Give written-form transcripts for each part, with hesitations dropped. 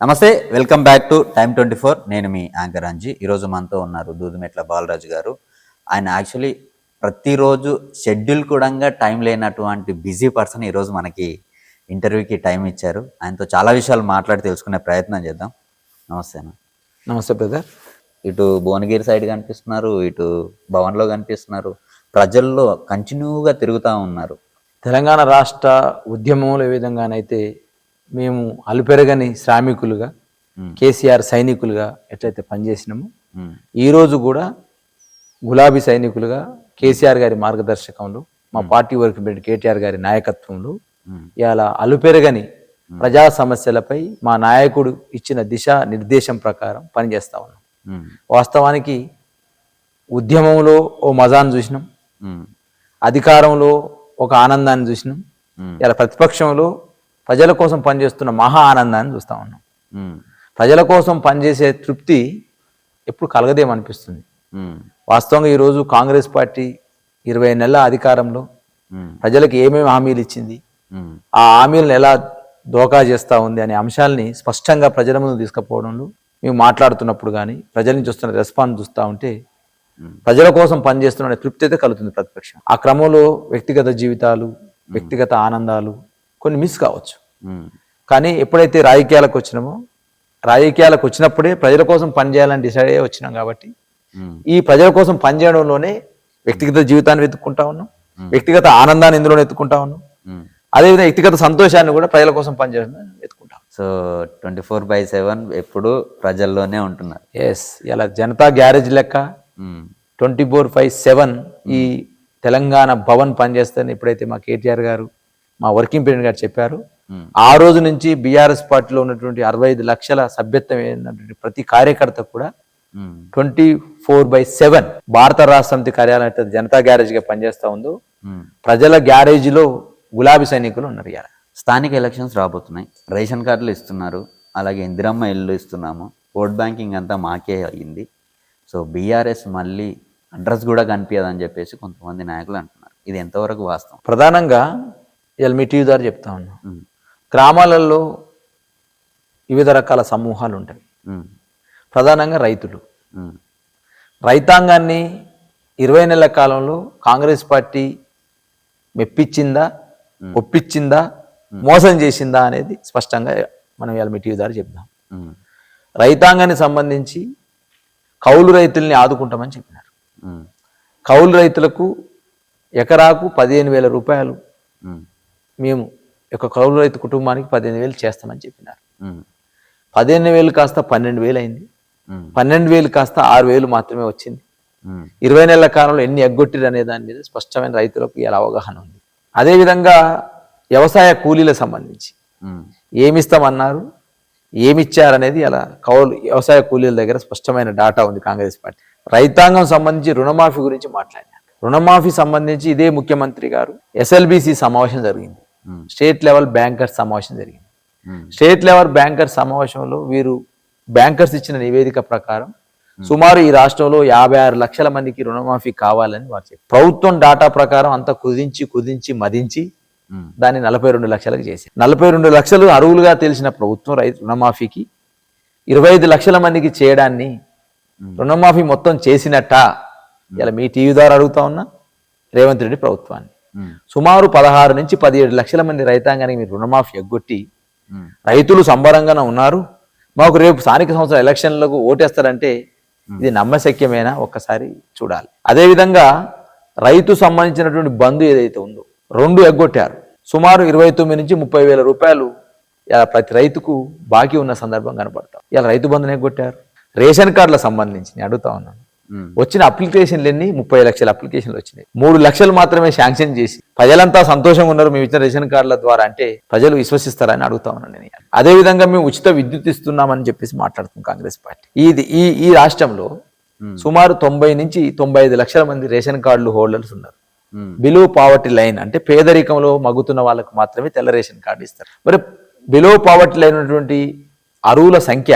నమస్తే, welcome back to time 24. నేను మీ anchor Anji. ఈరోజు మనతో ఉన్నారు దూదుమెట్ల బాలరాజు గారు. ఆయన యాక్చువల్లీ ప్రతిరోజు షెడ్యూల్ కూడా టైం లేనటువంటి బిజీ పర్సన్ ఈరోజు మనకి ఇంటర్వ్యూకి టైం ఇచ్చారు. ఆయనతో చాలా విషయాలు మాట్లాడి తెలుసుకునే ప్రయత్నం చేద్దాం. నమస్తే అన్న. నమస్తే బ్రదర్. ఇటు భువనగిరి సైడ్ కనిపిస్తున్నారు, ఇటు భవన్లో కనిపిస్తున్నారు, ప్రజల్లో కంటిన్యూగా తిరుగుతూ ఉన్నారు. తెలంగాణ రాష్ట్ర ఉద్యమంలో ఏ విధంగానైతే మేము అలుపెరగని శ్రామికులుగా కేసీఆర్ సైనికులుగా ఎట్లయితే పనిచేసినామో ఈరోజు కూడా గులాబీ సైనికులుగా కేసీఆర్ గారి మార్గదర్శకంలో మా పార్టీ వర్క్ ప్రెసిడెంట్ కేటీఆర్ గారి నాయకత్వంలో ఇలా అలుపెరగని ప్రజా సమస్యలపై మా నాయకుడు ఇచ్చిన దిశ నిర్దేశం ప్రకారం పనిచేస్తా ఉన్నాం. వాస్తవానికి ఉద్యమంలో ఓ మజాను చూసినాం, అధికారంలో ఒక ఆనందాన్ని చూసినాం, ఇలా ప్రతిపక్షంలో ప్రజల కోసం పనిచేస్తున్న మహా ఆనందాన్ని చూస్తూ ఉన్నాం. ప్రజల కోసం పనిచేసే తృప్తి ఎప్పుడు కలగదేమనిపిస్తుంది. వాస్తవంగా ఈరోజు కాంగ్రెస్ పార్టీ 20 నెలల అధికారంలో ప్రజలకు ఏమేమి హామీలు ఇచ్చింది, ఆ హామీలను ఎలా దోకా చేస్తూ ఉంది అనే అంశాలని స్పష్టంగా ప్రజల ముందు తీసుకుపోవడంలో మేము మాట్లాడుతున్నప్పుడు కానీ ప్రజల నుంచి వస్తున్న రెస్పాన్స్ చూస్తూ ఉంటే ప్రజల కోసం పనిచేస్తున్న తృప్తి అయితే కలుగుతుంది ప్రతిపక్షం. ఆ క్రమంలో వ్యక్తిగత జీవితాలు, వ్యక్తిగత ఆనందాలు కొన్ని మిస్ కావచ్చు. కానీ ఎప్పుడైతే రాజకీయాలకు వచ్చినప్పుడే ప్రజల కోసం పనిచేయాలని డిసైడ్ అయ్యి వచ్చినాం. కాబట్టి ఈ ప్రజల కోసం పనిచేయడంలోనే వ్యక్తిగత జీవితాన్ని వెతుక్కుంటా ఉన్నాం, వ్యక్తిగత ఆనందాన్ని ఇందులోనే వెతుక్కుంటా ఉన్నాం, అదేవిధంగా వ్యక్తిగత సంతోషాన్ని కూడా ప్రజల కోసం పనిచేయడం వెతుక్కుంటాం. సో 24/7 ఎప్పుడు ప్రజల్లోనే ఉంటున్నారు. ఎస్, ఇలా జనతా గ్యారేజ్ లెక్క 24/7 ఈ తెలంగాణ భవన్ పనిచేస్తారని ఎప్పుడైతే మా కేటీఆర్ గారు మా వర్కింగ్ ప్రెసిడెంట్ గారు చెప్పారు, ఆ రోజు నుంచి బీఆర్ఎస్ పార్టీలో ఉన్నటువంటి 65 లక్షల సభ్యత్వం అయినటువంటి ప్రతి కార్యకర్త కూడా 24/7 భారత రాష్ట్ర సమితి కార్యాలయం జనతా గ్యారేజ్ గా పనిచేస్తా ఉందో ప్రజల గ్యారేజీలో గులాబీ సైనికులు ఉన్నారు. ఇలా స్థానిక ఎలక్షన్స్ రాబోతున్నాయి, రేషన్ కార్డులు ఇస్తున్నారు, అలాగే ఇందిరమ్మ ఇల్లు ఇస్తున్నాము, ఓట్ బ్యాంకింగ్ అంతా మాకే అయ్యింది. సో బీఆర్ఎస్ మళ్ళీ అడ్రస్ కూడా కనిపించదని చెప్పేసి కొంతమంది నాయకులు అంటున్నారు. ఇది ఎంతవరకు వాస్తవం? ప్రధానంగా ఇలా మీ టీవీ ద్వారా చెప్తా ఉన్నాం, గ్రామాలలో వివిధ రకాల సమూహాలు ఉంటాయి. ప్రధానంగా రైతులు, రైతాంగాన్ని 20 నెలల కాలంలో కాంగ్రెస్ పార్టీ మెప్పించిందా, ఒప్పించిందా, మోసం చేసిందా అనేది స్పష్టంగా మనం ఇలా మీ టీవీ ద్వారా చెప్తాం. రైతాంగానికి సంబంధించి కౌలు రైతుల్ని ఆదుకుంటామని చెప్పినారు. కౌలు రైతులకు ఎకరాకు 15,000 రూపాయలు మేము ఒక కౌలు రైతు కుటుంబానికి 15,000 చేస్తామని చెప్పినారు. 15,000 కాస్త 12,000 అయింది, 12,000 కాస్త 6,000 మాత్రమే వచ్చింది. 20 నెలల కాలంలో ఎన్ని ఎగ్గొట్టిరు అనే దాని మీద స్పష్టమైన రైతులకు ఎలా అవగాహన ఉంది. అదేవిధంగా వ్యవసాయ కూలీలకు సంబంధించి ఏమిస్తామన్నారు, ఏమిచ్చారనేది అలా వ్యవసాయ కూలీల దగ్గర స్పష్టమైన డాటా ఉంది కాంగ్రెస్ పార్టీ. రైతాంగం సంబంధించి రుణమాఫీ గురించి మాట్లాడినారు. రుణమాఫీ సంబంధించి ఇదే ముఖ్యమంత్రి గారు SLBC సమావేశం జరిగింది, స్టేట్ లెవెల్ బ్యాంకర్స్ సమావేశం జరిగింది. స్టేట్ లెవెల్ బ్యాంకర్స్ సమావేశంలో వీరు బ్యాంకర్స్ ఇచ్చిన నివేదిక ప్రకారం సుమారు ఈ రాష్ట్రంలో 56 లక్షల మందికి రుణమాఫీ కావాలని వారు చెప్పారు. ప్రభుత్వం డాటా ప్రకారం అంతా కుదించి మదించి దాన్ని 42 లక్షలకు చేశారు. 42 లక్షలు అర్హులుగా తెలిసిన ప్రభుత్వం రైతు రుణమాఫీకి 25 లక్షల మందికి చేయడాన్ని రుణమాఫీ మొత్తం చేసినట్ట ఇలా మీ టీవీ ద్వారా అడుగుతా ఉన్నా రేవంత్ రెడ్డి ప్రభుత్వాన్ని. సుమారు 16 నుంచి 17 లక్షల మంది రైతాంగానికి మీరు రుణమాఫీ ఎగ్గొట్టి రైతులు సంబరంగానే ఉన్నారు, మాకు రేపు స్థానిక సంస్థల ఎలక్షన్లకు ఓటేస్తారంటే ఇది నమ్మశక్యమేనా? ఒక్కసారి చూడాలి. అదేవిధంగా రైతు సంబంధించినటువంటి బంధు ఏదైతే ఉందో 2 ఎగ్గొట్టారు. సుమారు 29 నుంచి 30,000 రూపాయలు ఇలా ప్రతి రైతుకు బాకీ ఉన్న సందర్భం కనపడతాం. ఇలా రైతు బంధుని ఎగ్గొట్టారు. రేషన్ కార్డులకు సంబంధించి నేను అడుగుతా ఉన్నాను, వచ్చిన అప్లికేషన్లు ఎన్ని? 30 లక్షల అప్లికేషన్లు వచ్చినాయి. 3 లక్షలు మాత్రమే శాంక్షన్ చేసి ప్రజలంతా సంతోషంగా ఉన్నారు మేము ఇచ్చిన రేషన్ కార్డుల ద్వారా అంటే ప్రజలు విశ్వసిస్తారని అడుగుతా ఉన్నాను నేను. అదేవిధంగా మేము ఉచిత విద్యుత్ ఇస్తున్నామని చెప్పేసి మాట్లాడుతున్నాం కాంగ్రెస్ పార్టీ. ఈ రాష్ట్రంలో సుమారు 90 నుంచి 95 లక్షల మంది రేషన్ కార్డులు హోల్డర్స్ ఉన్నారు. బిలో పావర్టీ లైన్ అంటే పేదరికంలో మగ్గుతున్న వాళ్ళకు మాత్రమే తెల్ల రేషన్ కార్డు ఇస్తారు. మరి బిలో పావర్టీ లైన్ ఉన్నటువంటి అరువుల సంఖ్య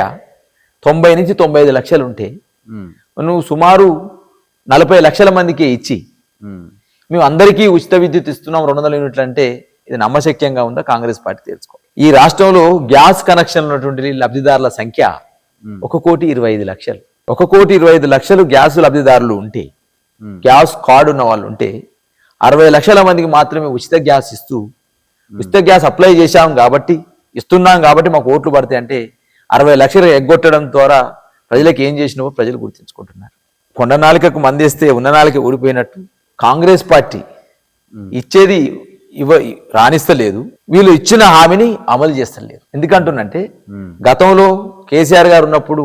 90 నుంచి 95 లక్షలు ఉంటే నువ్వు సుమారు 40 లక్షల మందికి ఇచ్చి మేము అందరికీ ఉచిత విద్యుత్ ఇస్తున్నాం 200 యూనిట్లు అంటే ఇది నమ్మశక్యంగా ఉందా? కాంగ్రెస్ పార్టీ తెలుసుకో. ఈ రాష్ట్రంలో గ్యాస్ కనెక్షన్ ఉన్నటువంటి లబ్ధిదారుల సంఖ్య 1,25,00,000. 1,25,00,000 గ్యాస్ లబ్ధిదారులు ఉంటే, గ్యాస్ కార్డు ఉన్న వాళ్ళు ఉంటే 60 లక్షల మందికి మాత్రమే ఉచిత గ్యాస్ ఇస్తూ, ఉచిత గ్యాస్ అప్లై చేశాం కాబట్టి, ఇస్తున్నాం కాబట్టి మాకు ఓట్లు పడతాయి అంటే 60 లక్షలు ఎగ్గొట్టడం ద్వారా ప్రజలకు ఏం చేసినావో ప్రజలు గుర్తించుకుంటున్నారు. కొండ నాలికకు మందేస్తే ఉన్న నాలిక ఊడిపోయినట్టు కాంగ్రెస్ పార్టీ ఇచ్చేది రాణిస్తలేదు, వీళ్ళు ఇచ్చిన హామీని అమలు చేస్తలేరు. ఎందుకంటున్నంటే గతంలో కేసీఆర్ గారు ఉన్నప్పుడు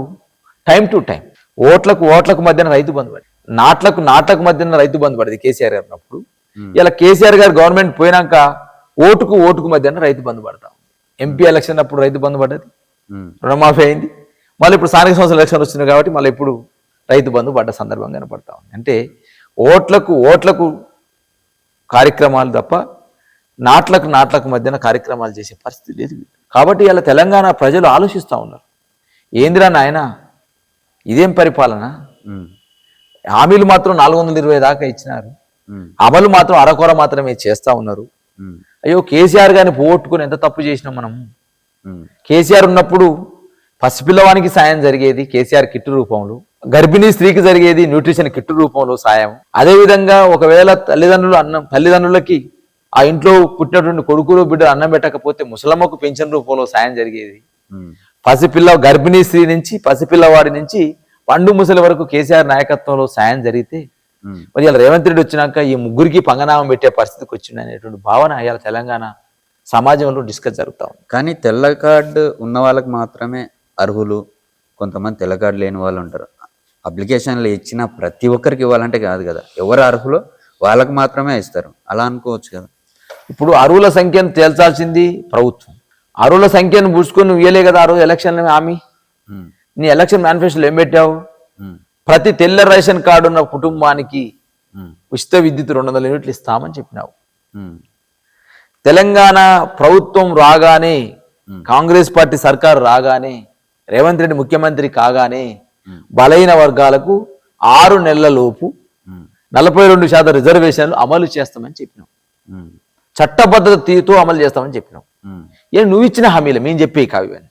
టైం టు టైం ఓట్లకు మధ్యన రైతు బంధు పడి, నాట్లకు మధ్యన రైతు బంధు పడింది కేసీఆర్ గారు ఉన్నప్పుడు. ఇలా కేసీఆర్ గారు గవర్నమెంట్ పోయినాక ఓటుకు మధ్యన రైతు బంధు పడతాం. ఎంపీ ఎలక్షన్ అప్పుడు రైతు బంధు పడ్డది, రుణమాఫీ అయింది. మళ్ళీ ఇప్పుడు స్థానిక సంస్థల ఎలక్షన్ వచ్చింది కాబట్టి మళ్ళీ ఇప్పుడు రైతు బంధు పడ్డ సందర్భం కనపడతా ఉంది. అంటే ఓట్లకు కార్యక్రమాలు తప్ప నాట్లకు మధ్యన కార్యక్రమాలు చేసే పరిస్థితి లేదు. కాబట్టి ఇలా తెలంగాణ ప్రజలు ఆలోచిస్తూ ఉన్నారు, ఏందిరా నాయన ఇదేం పరిపాలన, హామీలు మాత్రం 420 దాకా ఇచ్చినారు, అమలు మాత్రం అరకొర మాత్రమే చేస్తా ఉన్నారు. అయ్యో కేసీఆర్ గారిని పోగొట్టుకుని ఎంత తప్పు చేసినాం మనం. కేసీఆర్ ఉన్నప్పుడు పసిపిల్లవానికి సాయం జరిగేది కేసీఆర్ కిట్టు రూపంలో, గర్భిణీ స్త్రీకి జరిగేది న్యూట్రిషన్ కిట్టు రూపంలో సాయం. అదేవిధంగా ఒకవేళ తల్లిదండ్రులకి ఆ ఇంట్లో పుట్టినటువంటి కొడుకులు బిడ్డలు అన్నం పెట్టకపోతే ముసలమ్మకు పెన్షన్ రూపంలో సాయం జరిగేది. గర్భిణీ స్త్రీ నుంచి పసిపిల్లవాడి నుంచి పండు ముసలి వరకు కేసీఆర్ నాయకత్వంలో సాయం జరిగితే మరి ఇలా రేవంత్ రెడ్డి వచ్చినాక ఈ ముగ్గురికి పంగనామం పెట్టే పరిస్థితికి వచ్చింది అనేటువంటి భావన ఇలా తెలంగాణ సమాజంలో డిస్కస్ జరుగుతా ఉంది. కానీ తెల్ల కార్డు ఉన్న వాళ్ళకి మాత్రమే అర్హులు, కొంతమంది తెల్ల కార్డు లేని వాళ్ళు ఉంటారు. అప్లికేషన్లు ఇచ్చిన ప్రతి ఒక్కరికి ఇవ్వాలంటే కాదు కదా, ఎవరు అర్హులో వాళ్ళకి మాత్రమే ఇస్తారు, అలా అనుకోవచ్చు కదా. ఇప్పుడు అర్హుల సంఖ్యను తేల్చాల్సింది ప్రభుత్వం. అర్హుల సంఖ్యను పూసుకొని నువ్వు ఇయ్యలే కదా ఆ రోజు ఎలక్షన్ హామీ. నీ ఎలక్షన్ మేనిఫెస్టోలో ఏం పెట్టావు? ప్రతి తెల్ల రేషన్ కార్డు ఉన్న కుటుంబానికి ఉచిత విద్యుత్ 200 యూనిట్లు ఇస్తామని చెప్పినావు. తెలంగాణ ప్రభుత్వం రాగానే, కాంగ్రెస్ పార్టీ సర్కారు రాగానే, రేవంత్ రెడ్డి ముఖ్యమంత్రి కాగానే బలైన వర్గాలకు 6 నెలల లోపు 42% రిజర్వేషన్లు అమలు చేస్తామని చెప్పినాం. చట్టబద్ధతతో అమలు చేస్తామని చెప్పినాం. నువ్వు ఇచ్చిన హామీలు మేము చెప్పే కావ్యాన్ని.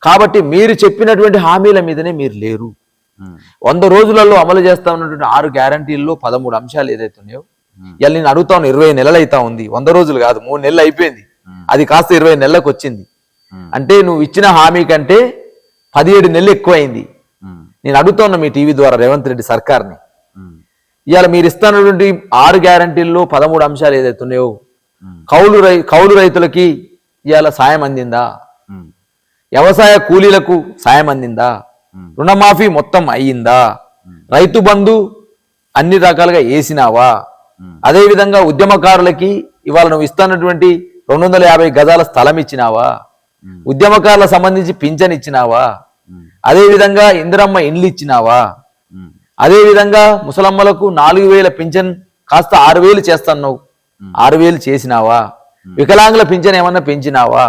కాబట్టి మీరు చెప్పినటువంటి హామీల మీదనే మీరు లేరు. 100 రోజులలో అమలు చేస్తా ఉన్నటువంటి 6 గ్యారంటీల్లో 13 అంశాలు ఏదైతే ఉన్నాయో, ఇలా నేను అడుగుతాను, 20 నెలలు అవుతా ఉంది, 100 రోజులు కాదు, 3 నెలలు అయిపోయింది, అది కాస్త 20 నెలలకు వచ్చింది. అంటే నువ్వు ఇచ్చిన హామీ కంటే 17 నెలలు ఎక్కువైంది. నేను అడుగుతున్నా మీ టీవీ ద్వారా రేవంత్ రెడ్డి సర్కార్ని, ఇవాళ మీరు ఇస్తున్నటువంటి 6 గ్యారంటీల్లో 13 అంశాలు ఏదైతే ఉన్నాయో, కౌలు రైతులకి ఇవాళ సాయం అందిందా? వ్యవసాయ కూలీలకు సాయం అందిందా? రుణమాఫీ మొత్తం అయ్యిందా? రైతు బంధు అన్ని రకాలుగా వేసినావా? అదేవిధంగా ఉద్యమకారులకి ఇవాళ నువ్వు ఇస్తున్నటువంటి 250 గజాల స్థలం ఇచ్చినావా? ఉద్యమకారులకు సంబంధించి పింఛన్ ఇచ్చినావా? అదేవిధంగా ఇందిరమ్మ ఇండ్లు ఇచ్చినావా? అదేవిధంగా ముసలమ్మలకు 4,000 పింఛన్ కాస్త 6,000 చేస్తున్నావు, 6,000 చేసినావా? వికలాంగుల పింఛన్ ఏమన్నా పెంచినావా?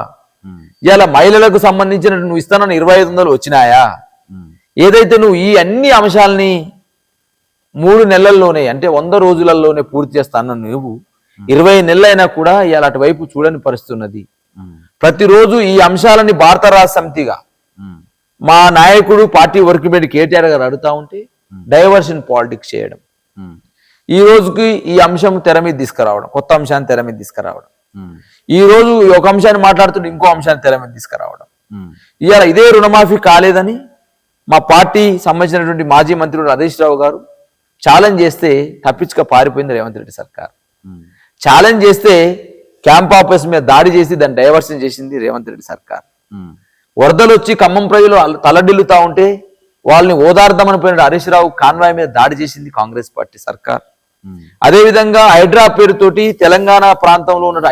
ఇవాళ మహిళలకు సంబంధించిన నువ్వు ఇస్తున్న 2,500 వచ్చినాయా? ఏదైతే నువ్వు ఈ అన్ని అంశాలని 3 నెలల్లోనే, అంటే 100 రోజులలోనే పూర్తి చేస్తాను, నువ్వు 20 నెలలైనా కూడా ఇవాళ అటువైపు చూడని పరిస్థితి ఉన్నది. ప్రతిరోజు ఈ అంశాలని భారత రాష్ట్ర సమితిగా మా నాయకుడు పార్టీ వర్కింగ్ కమిటీ కేటీఆర్ గారు అడుగుతా ఉంటే డైవర్షన్ పాలిటిక్స్ చేయడం, ఈ రోజుకి ఈ అంశం తెర మీద తీసుకురావడం, కొత్త అంశాన్ని తెర మీద తీసుకురావడం, ఈ రోజు ఒక అంశాన్ని మాట్లాడుతుంటే ఇంకో అంశాన్ని తెర మీద తీసుకురావడం. ఇవాళ ఇదే రుణమాఫీ కాలేదని మా పార్టీ సంబంధించినటువంటి మాజీ మంత్రులు హరీష్ రావు గారు ఛాలెంజ్ చేస్తే తప్పించుక పారిపోయింది రేవంత్ రెడ్డి సర్కార్. ఛాలెంజ్ చేస్తే క్యాంప్ ఆఫీస్ మీద దాడి చేసి దాన్ని డైవర్షన్ చేసింది రేవంత్ రెడ్డి సర్కార్. వరదలు వచ్చి ఖమ్మం ప్రజలు తలడిల్లుతా ఉంటే వాళ్ళని ఓదార్దామని పోయిన హరీష్ రావు కాన్వాయ్ మీద దాడి చేసింది కాంగ్రెస్ పార్టీ సర్కార్. అదేవిధంగా హైడ్రా పేరుతోటి తెలంగాణ ప్రాంతంలో ఉన్న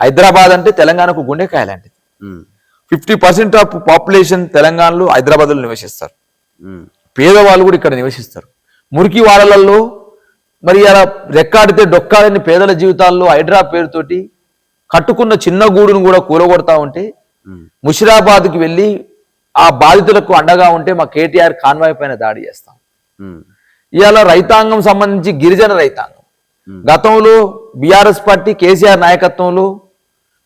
హైదరాబాద్ అంటే తెలంగాణకు గుండెకాయ లాంటిది. 50% ఆఫ్ పాపులేషన్ తెలంగాణలో హైదరాబాద్ లో నివసిస్తారు, పేదవాళ్ళు కూడా ఇక్కడ నివసిస్తారు. మురికి వాడలలో మరి అలా రెక్కాడితే డొక్కాడని పేదల జీవితాల్లో హైడ్రా పేరుతోటి కట్టుకున్న చిన్న గూడును కూడా కూలగొడతా ఉంటే ముషిరాబాద్కి వెళ్ళి ఆ బాధితులకు అండగా ఉంటే మా కేటీఆర్ కాన్వాయ్ పైన దాడి చేస్తాం. ఇవాళ రైతాంగం సంబంధించి గిరిజన రైతాంగం గతంలో బీఆర్ఎస్ పార్టీ కేసీఆర్ నాయకత్వంలో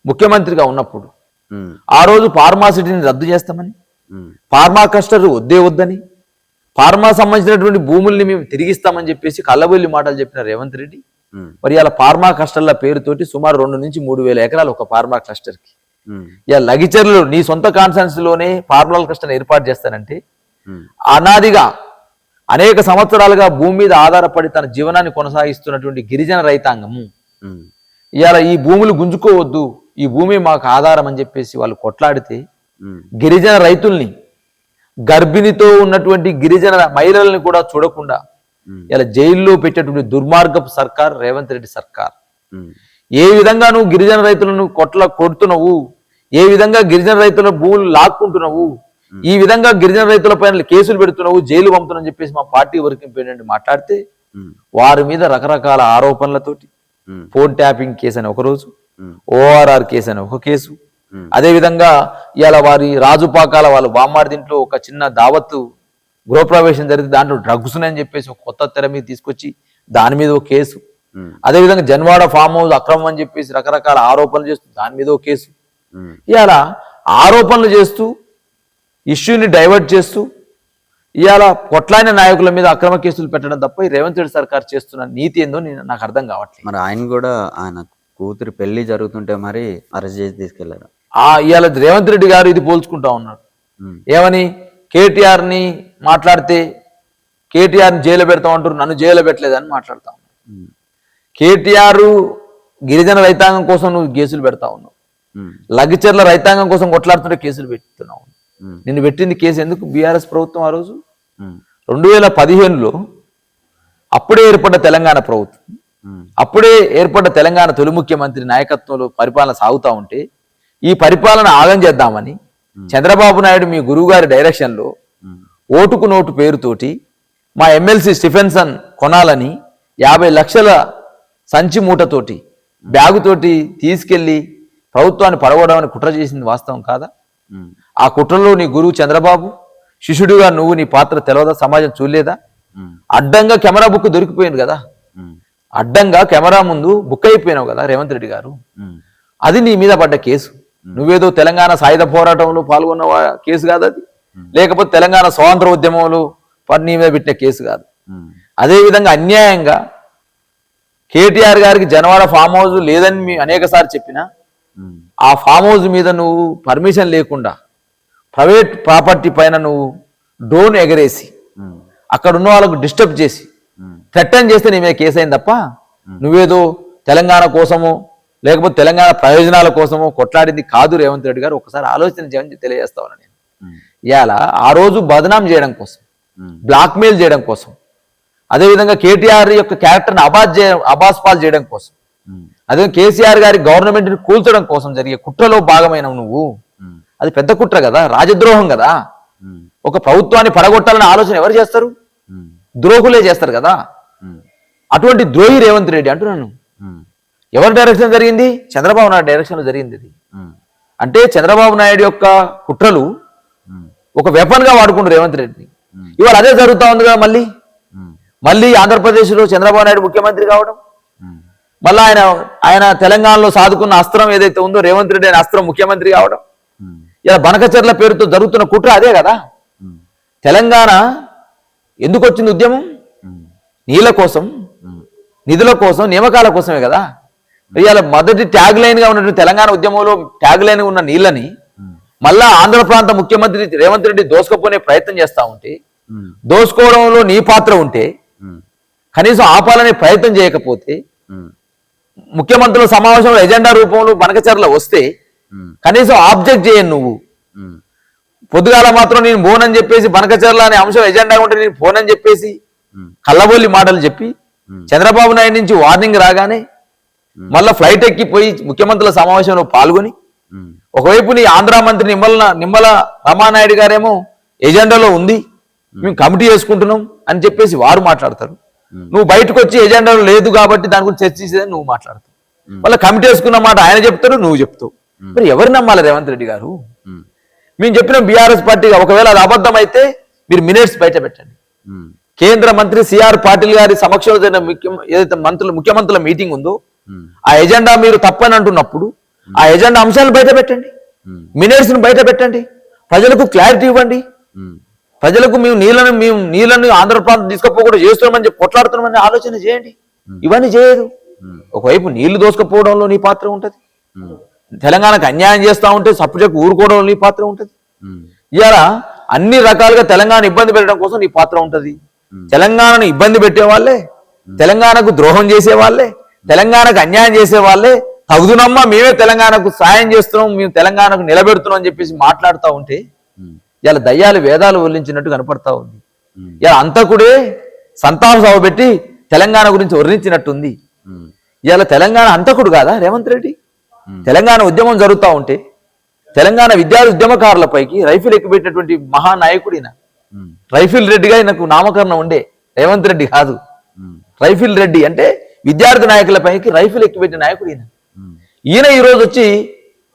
ముఖ్యమంత్రిగా ఉన్నప్పుడు ఉమ్, ఆ రోజు ఫార్మాసిటీని రద్దు చేస్తామని, ఉమ్, ఫార్మా క్లస్టర్ వద్దని, ఫార్మా సంబంధించినటువంటి భూముల్ని మేము తిరిగిస్తామని చెప్పేసి కళ్ళబొల్లి మాటలు చెప్పిన రేవంత్ రెడ్డి ఉమ్, మరి ఇలా ఫార్మా క్లస్టర్ల పేరుతోటి సుమారు 2 నుంచి 3,000 ఎకరాలు ఒక ఫార్మా క్లస్టర్కి, ఉమ్, ఇలా లగిచర్లు నీ సొంత కాన్స్టిట్యున్సీలోనే ఫార్మా క్లస్టర్ ఏర్పాటు చేస్తానంటే ఉమ్, అనాదిగా అనేక సంవత్సరాలుగా భూమి మీద ఆధారపడి తన జీవనాన్ని కొనసాగిస్తున్నటువంటి గిరిజన రైతాంగము ఉమ్, ఇవాళ ఈ భూములు గుంజుకోవద్దు, ఈ భూమి మాకు ఆధారం అని చెప్పేసి వాళ్ళు కొట్లాడితే ఉమ్, గిరిజన రైతుల్ని, గర్భిణితో ఉన్నటువంటి గిరిజన మహిళల్ని కూడా చూడకుండా ఉమ్, ఇలా జైల్లో పెట్టేటువంటి దుర్మార్గపు సర్కార్ రేవంత్ రెడ్డి సర్కార్. ఉమ్, ఏ విధంగా నువ్వు గిరిజన రైతులను కొడుతున్నావు, ఏ విధంగా గిరిజన రైతుల భూములు లాక్కుంటున్నావు, ఈ విధంగా గిరిజన రైతుల పైన కేసులు పెడుతున్నావు, జైలు పంపుతున్నావు చెప్పేసి మా పార్టీ వర్కింగ్ ప్రెసిడెంట్ మాట్లాడితే ఉమ్, వారి మీద రకరకాల ఆరోపణలతోటి ఉమ్, ఫోన్ ట్యాపింగ్ కేసు అని ఒకరోజు, ఉమ్, ఓఆర్ఆర్ కేసు అని ఒక కేసు, ఉమ్, అదేవిధంగా ఇవాళ వారి రాజుపాకాల వాళ్ళ బామ్మార్దింట్లో ఒక చిన్న దావత్తు గృహప్రవేశం జరిగితే దాంట్లో డ్రగ్స్ అని చెప్పేసి ఒక కొత్త తెర మీద తీసుకొచ్చి దాని మీద ఒక కేసు, ఉమ్, అదేవిధంగా జన్వాడ ఫామ్ హౌస్ అక్రమం అని చెప్పేసి రకరకాల ఆరోపణలు చేస్తూ దాని మీద ఒక కేసు, ఉమ్, ఇవాళ ఆరోపణలు చేస్తూ ఇష్యూని డైవర్ట్ చేస్తూ ఇవాళ కొట్లాయిన నాయకుల మీద అక్రమ కేసులు పెట్టడం తప్ప ఈ రేవంత్ రెడ్డి సర్కార్ చేస్తున్న నీతి ఏందో నాకు అర్థం కావట్లేదు. మరి ఆయన కూడా ఆయన కూతురి పెళ్లి జరుగుతుంటే మరి అరెస్ట్ చేసి తీసుకెళ్లారు. ఇవాళ రేవంత్ రెడ్డి గారు ఇది పోల్చుకుంటా ఉన్నారు. ఉమ్, ఏమని కేటీఆర్ని మాట్లాడితే కేటీఆర్ని జైలు పెడతామంటారు, నన్ను జైలు పెట్టలేదని మాట్లాడుతా ఉన్నారు. ఉమ్, కేటీఆర్ గిరిజన రైతాంగం కోసం నువ్వు కేసులు పెడతా ఉన్నావు, ఉమ్, లగ్గిచర్ల రైతాంగం కోసం కొట్లాడుతుంటే కేసులు పెడుతున్నావు. ఉమ్, నిన్ను పెట్టింది కేసు ఎందుకు బీఆర్ఎస్ ప్రభుత్వం ఆ రోజు ఉమ్, 2015లో అప్పుడే ఏర్పడ్డ తెలంగాణ ప్రభుత్వం, ఉమ్, అప్పుడే ఏర్పడ్డ తెలంగాణ తొలి ముఖ్యమంత్రి నాయకత్వంలో పరిపాలన సాగుతూ ఉంటే ఈ పరిపాలన ఆగం చేద్దామని చంద్రబాబు నాయుడు మీ గురువు గారి డైరెక్షన్లో ఉమ్, ఓటుకు నోటు పేరుతోటి మా ఎమ్మెల్సీ స్టిఫెన్సన్ కొనాలని 50 లక్షల సంచి మూటతోటి బ్యాగుతోటి తీసుకెళ్లి ప్రభుత్వాన్ని పడగొడమని కుట్ర చేసింది వాస్తవం కాదా? ఉమ్, ఆ కుట్రలో నీ గురువు చంద్రబాబు శిష్యుడిగా నువ్వు నీ పాత్ర తెలవదా? సమాజం చూడలేదా? ఉమ్, అడ్డంగా కెమెరా బుక్ దొరికిపోయింది కదా, ఉమ్, అడ్డంగా కెమెరా ముందు బుక్ అయిపోయినావు కదా రేవంత్ రెడ్డి గారు. ఉమ్, అది నీ మీద పడ్డ కేసు. నువ్వేదో తెలంగాణ సాయుధ పోరాటంలో పాల్గొన్న కేసు కాదు అది, లేకపోతే తెలంగాణ స్వాతంత్ర ఉద్యమంలో నీ మీద పెట్టిన కేసు కాదు. ఉమ్, అదేవిధంగా అన్యాయంగా కేటీఆర్ గారికి జనవాడ ఫామ్ హౌస్ లేదని మీ అనేక సార్లు చెప్పినా ఉమ్, ఆ ఫామ్ హౌస్ మీద నువ్వు పర్మిషన్ లేకుండా ప్రైవేట్ ప్రాపర్టీ పైన నువ్వు డ్రోన్ ఎగరేసి ఉమ్, అక్కడ ఉన్న వాళ్ళకు డిస్టర్బ్ చేసి ఉమ్, థ్రెటన్ చేస్తే నీ మీద కేసు అయింది తప్ప నువ్వేదో తెలంగాణ కోసమో లేకపోతే తెలంగాణ ప్రయోజనాల కోసమో కొట్లాడింది కాదు రేవంత్ రెడ్డి గారు. ఒకసారి ఆలోచన చేయమని తెలియజేస్తా ఉన్నాను నేను. ఉమ్, ఇవాళ ఆ రోజు బదనాం చేయడం కోసం, ఉమ్, బ్లాక్మెయిల్ చేయడం కోసం, అదేవిధంగా కేటీఆర్ యొక్క క్యారెక్టర్ని అబాస్పాల్ చేయడం కోసం, ఉమ్, అదే కేసీఆర్ గారి గవర్నమెంట్ని కూల్చడం కోసం జరిగే కుట్రలో భాగమైన నువ్వు, ఉమ్, అది పెద్ద కుట్ర కదా, రాజద్రోహం కదా. ఉమ్, ఒక ప్రభుత్వాన్ని పడగొట్టాలనే ఆలోచన ఎవరు చేస్తారు? ఉమ్, ద్రోహులే చేస్తారు కదా. ఉమ్, అటువంటి ద్రోహి రేవంత్ రెడ్డి అంటున్నాను. ఉమ్, ఎవరి డైరెక్షన్ జరిగింది? చంద్రబాబు నాయుడు డైరెక్షన్లో జరిగింది ఇది. ఉమ్, అంటే చంద్రబాబు నాయుడు యొక్క కుట్రలు ఉమ్, ఒక వెపన్ గా వాడుకుంటారు రేవంత్ రెడ్డిని. ఇవాళ అదే జరుగుతా ఉంది కదా. మళ్ళీ ఆంధ్రప్రదేశ్లో చంద్రబాబు నాయుడు ముఖ్యమంత్రి కావడం, మళ్ళీ ఆయన తెలంగాణలో సాదుకున్న అస్త్రం ఏదైతే ఉందో రేవంత్ రెడ్డి ఆయన అస్త్రం ముఖ్యమంత్రి కావడం, ఇలా బనకచర్ల పేరుతో జరుగుతున్న కుట్ర అదే కదా. తెలంగాణ ఎందుకు వచ్చింది ఉద్యమం? నీళ్ళ కోసం, నిధుల కోసం, నియామకాల కోసమే కదా. ఇవాళ మొదటి ట్యాగ్ లైన్ గా ఉన్నటువంటి తెలంగాణ ఉద్యమంలో ట్యాగ్ లైన్ ఉన్న నీళ్ళని మళ్ళా ఆంధ్ర ప్రాంత ముఖ్యమంత్రి రేవంత్ రెడ్డి దోసుకుపోనే ప్రయత్నం చేస్తా ఉంటే, దోసుకోవడంలో నీ పాత్ర ఉంటే కనీసం ఆపాలనే ప్రయత్నం చేయకపోతే, ముఖ్యమంత్రుల సమావేశంలో ఎజెండా రూపంలో బనకచర్ల వస్తే కనీసం ఆబ్జెక్ట్ చేయను నువ్వు. పొద్దుగాల మాత్రం నేను పోనని చెప్పేసి బనకచర్ల అనే అంశం ఎజెండా ఉంటే నేను పోనని చెప్పేసి కళ్ళబొల్లి మాటలు చెప్పి చంద్రబాబు నాయుడు నుంచి వార్నింగ్ రాగానే మళ్ళా ఫ్లైట్ ఎక్కిపోయి ముఖ్యమంత్రుల సమావేశంలో పాల్గొని, ఒకవైపు నీ ఆంధ్ర మంత్రి నిమ్మల రామానాయుడు గారేమో ఎజెండాలో ఉంది, మేము కమిటీ చేసుకుంటున్నాం అని చెప్పేసి వారు మాట్లాడతారు. నువ్వు బయటకు వచ్చి ఎజెండాలో లేదు కాబట్టి దాని గురించి చర్చించేదని నువ్వు మాట్లాడతావు. మళ్ళీ కమిటీ వేసుకున్న మాట ఆయన చెప్తాడు, నువ్వు చెప్తావు. మరి ఎవరు నమ్మాలి రేవంత్ రెడ్డి గారు? మేము చెప్పిన బీఆర్ఎస్ పార్టీ ఒకవేళ అది అబద్ధం అయితే మీరు మినిట్స్ బయట పెట్టండి. కేంద్ర మంత్రి సిఆర్ పాటిల్ గారి సమక్షంలో జరిగిన ఏదైతే ముఖ్యమంత్రుల మీటింగ్ ఉందో ఆ ఎజెండా మీరు తప్పని అంటున్నప్పుడు ఆ ఎజెండా అంశాలను బయట పెట్టండి, మినిట్స్ని బయట పెట్టండి, ప్రజలకు క్లారిటీ ఇవ్వండి. ప్రజలకు మేము నీళ్ళని ఆంధ్ర ప్రాంతం తీసుకుపోకుండా చేస్తున్నామని చెప్పి కొట్లాడుతున్నామని ఆలోచన చేయండి. ఇవన్నీ చేయదు. ఒకవైపు నీళ్లు దోసుకపోవడంలో నీ పాత్ర ఉంటుంది, తెలంగాణకు అన్యాయం చేస్తా ఉంటే సప్పుజకు ఊరుకోవడంలో నీ పాత్ర ఉంటుంది. ఇవాళ అన్ని రకాలుగా తెలంగాణ ఇబ్బంది పెట్టడం కోసం నీ పాత్ర ఉంటుంది. తెలంగాణను ఇబ్బంది పెట్టే వాళ్ళే, తెలంగాణకు ద్రోహం చేసే వాళ్ళే, తెలంగాణకు అన్యాయం చేసే వాళ్ళే తగుదునమ్మా మేమే తెలంగాణకు సాయం చేస్తున్నాం, మేము తెలంగాణకు నిలబెడుతున్నాం అని చెప్పేసి మాట్లాడుతూ ఉంటే ఇలా దయ్యాలు వేదాలు వల్లించినట్టు కనపడతా ఉంది. ఇలా అంతకుడే సంతాప సభ పెట్టి తెలంగాణ గురించి వర్ణించినట్టుంది. ఇలా తెలంగాణ అంతకుడు కాదా రేవంత్ రెడ్డి? తెలంగాణ ఉద్యమం జరుగుతూ ఉంటే తెలంగాణ విద్యార్థి ఉద్యమకారులపైకి రైఫిల్ ఎక్కుపెట్టినటువంటి మహానాయకుడిన రైఫిల్ రెడ్డిగా నాకు నామకరణం ఉండే, రేవంత్ రెడ్డి కాదు. రైఫిల్ రెడ్డి అంటే విద్యార్థి నాయకులపైకి రైఫిల్ ఎక్కుపెట్టిన నాయకుడు ఈయన ఈరోజు వచ్చి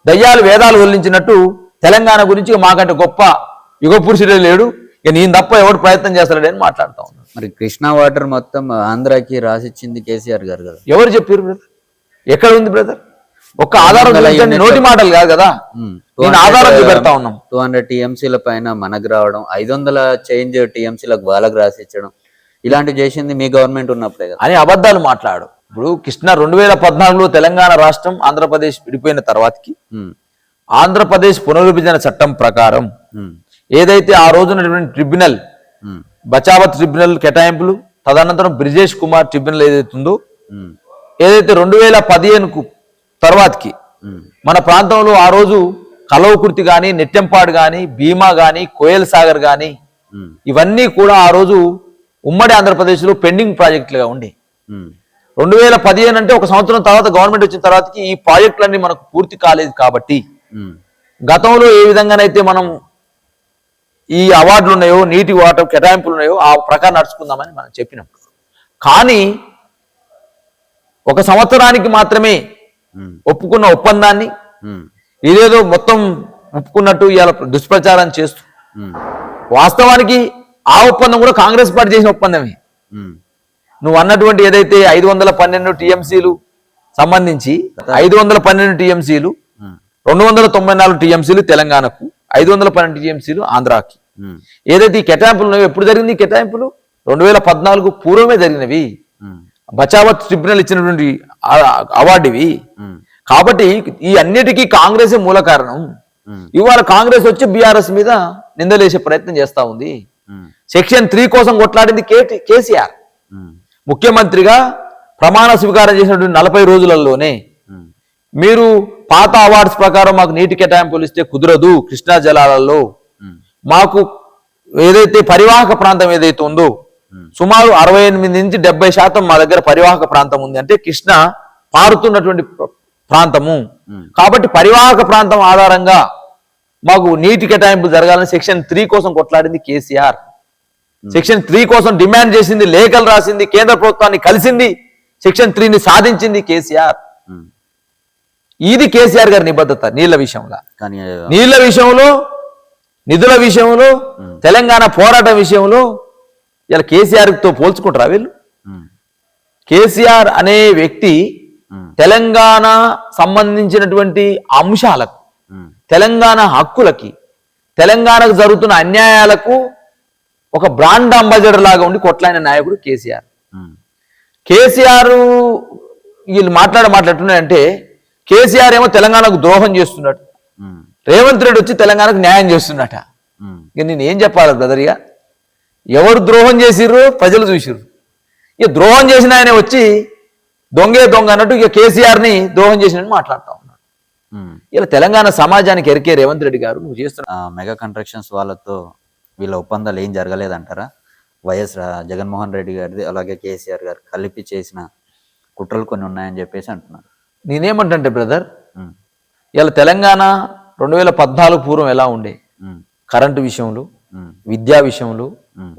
దయ్యాలు వేదాలు వల్లించినట్టు తెలంగాణ గురించి మాకంటే గొప్ప యుగ పురుషుడే లేడు, ఇక నేను తప్ప ఎవడు ప్రయత్నం చేస్తాడని మాట్లాడుతూ ఉన్నాడు. మరి కృష్ణా వాటర్ మొత్తం ఆంధ్రాకి రాసిచ్చింది కేసీఆర్ గారు కదా. ఎవరు చెప్పారు బ్రదర్? ఎక్కడ ఉంది బ్రదర్? ఒక్క ఆధారం నోటి మాటలు కాదు కదా, నేను ఆధారం పెడతా ఉన్నాం. 200 టీఎంసీల పైన మనకు రావడం, 500 చేంజ్ టీఎంసీలకు వాళ్ళకు రాసిచ్చడం, ఇలాంటివి చేసింది మీ గవర్నమెంట్ ఉన్నప్పుడే కదా అని అబద్ధాలు మాట్లాడు. ఇప్పుడు కృష్ణ 2014లో తెలంగాణ రాష్ట్రం ఆంధ్రప్రదేశ్ విడిపోయిన తర్వాతకి ఆంధ్రప్రదేశ్ పునర్విభజన చట్టం ప్రకారం ఏదైతే ఆ రోజునటువంటి ట్రిబ్యునల్ బచావత్ ట్రిబ్యునల్ కేటాయింపులు, తదనంతరం బ్రిజేష్ కుమార్ ట్రిబ్యునల్ ఏదైతే ఉందో, ఏదైతే 2015కు తర్వాతకి మన ప్రాంతంలో ఆ రోజు కలవకుర్తి కానీ, నెట్టెంపాడు కానీ, భీమా కానీ, కోయల్ సాగర్ కానీ ఇవన్నీ కూడా ఆ రోజు ఉమ్మడి ఆంధ్రప్రదేశ్లో పెండింగ్ ప్రాజెక్టులుగా ఉండే. 2015 అంటే ఒక సంవత్సరం తర్వాత గవర్నమెంట్ వచ్చిన తర్వాతకి ఈ ప్రాజెక్టులన్నీ మనకు పూర్తి కాలేదు. కాబట్టి గతంలో ఏ విధంగానైతే మనం ఈ అవార్డులు ఉన్నాయో, నీటి వాటర్ కేటాయింపులు ఉన్నాయో ఆ ప్రకారం నడుచుకుందామని మనం చెప్పినాం. కానీ ఒక సంవత్సరానికి మాత్రమే ఒప్పుకున్న ఒప్పందాన్ని ఇదేదో మొత్తం ఒప్పుకున్నట్టు ఇవాళ దుష్ప్రచారం చేస్తూ, వాస్తవానికి ఆ ఒప్పందం కూడా కాంగ్రెస్ పార్టీ చేసిన ఒప్పందమే. నువ్వు అన్నటువంటి ఏదైతే 512 టీఎంసీలు సంబంధించి 512 టీఎంసీలు, 294 టీఎంసీలు తెలంగాణకు, 512 టీఎంసీలు ఆంధ్రాకి. ఏదైతే ఈ కేటాయింపులు ఉన్నాయో ఎప్పుడు జరిగింది? ఈ కేటాయింపులు 2014 పూర్వమే జరిగినవి. బచావత్ ట్రిబ్యునల్ ఇచ్చినటువంటి అవార్డు ఇవి. కాబట్టి ఈ అన్నిటికీ కాంగ్రెసే మూల కారణం. ఇవాళ కాంగ్రెస్ వచ్చి బీఆర్ఎస్ మీద నిందలేసే ప్రయత్నం చేస్తా ఉంది. సెక్షన్ 3 కోసం కొట్లాడింది కేసీఆర్. ముఖ్యమంత్రిగా ప్రమాణ స్వీకారం చేసినటువంటి 40 రోజులలోనే మీరు పాత అవార్డ్స్ ప్రకారం మాకు నీటి కేటాయింపులు ఇస్తే కుదరదు, కృష్ణా జలాలలో మాకు ఏదైతే పరివాహక ప్రాంతం ఏదైతే ఉందో సుమారు 68 నుంచి 70% మా దగ్గర పరివాహక ప్రాంతం ఉంది. అంటే కృష్ణ పారుతున్నటువంటి ప్రాంతము. కాబట్టి పరివాహక ప్రాంతం ఆధారంగా మాకు నీటి కేటాయింపు జరగాలని సెక్షన్ 3 కోసం కొట్లాడింది కేసీఆర్. సెక్షన్ 3 కోసం డిమాండ్ చేసింది, లేఖలు రాసింది, కేంద్ర ప్రభుత్వాన్ని కలిసింది, సెక్షన్ 3ని సాధించింది కేసీఆర్. ఇది కేసీఆర్ గారి నిబద్ధత నీళ్ల విషయంలో. నీళ్ల విషయంలో, నిధుల విషయంలో, తెలంగాణ పోరాటం విషయంలో ఇలా కేసీఆర్తో పోల్చుకుంటారా వీళ్ళు? కేసీఆర్ అనే వ్యక్తి తెలంగాణ సంబంధించినటువంటి అంశాలకు, తెలంగాణ హక్కులకి, తెలంగాణకు జరుగుతున్న అన్యాయాలకు ఒక బ్రాండ్ అంబాసిడర్ లాగా ఉండి కొట్లాడిన నాయకుడు కేసీఆర్. కేసీఆర్ వీళ్ళు మాట్లాడుతున్నాయంటే కేసీఆర్ ఏమో తెలంగాణకు ద్రోహం చేస్తున్నట్టు, రేవంత్ రెడ్డి వచ్చి తెలంగాణకు న్యాయం చేస్తున్నట. ఇక నేను ఏం చెప్పాలి బ్రదర్? ఇక ఎవరు ద్రోహం చేసిర్రు ప్రజలు చూసిర్రు. ఇక ద్రోహం చేసిన ఆయన వచ్చి దొంగే దొంగ అన్నట్టు ఇక కేసీఆర్ని ద్రోహం చేసినట్టు మాట్లాడుతూ ఉన్నాడు. ఇలా తెలంగాణ సమాజానికి ఎరికే రేవంత్ రెడ్డి గారు నువ్వు చేస్తున్నా మెగా కన్స్ట్రక్షన్స్ వాళ్ళతో వీళ్ళ ఒప్పందాలు ఏం జరగలేదంటారా? వైఎస్ జగన్మోహన్ రెడ్డి గారిది అలాగే కేసీఆర్ గారు కలిపి చేసిన కుట్రలు కొన్ని ఉన్నాయని చెప్పేసి అంటున్నారు. నేనేమంటే బ్రదర్, ఇలా తెలంగాణ 2014 పూర్వం ఎలా ఉండే కరెంటు విషయంలో, విద్యా విషయంలో,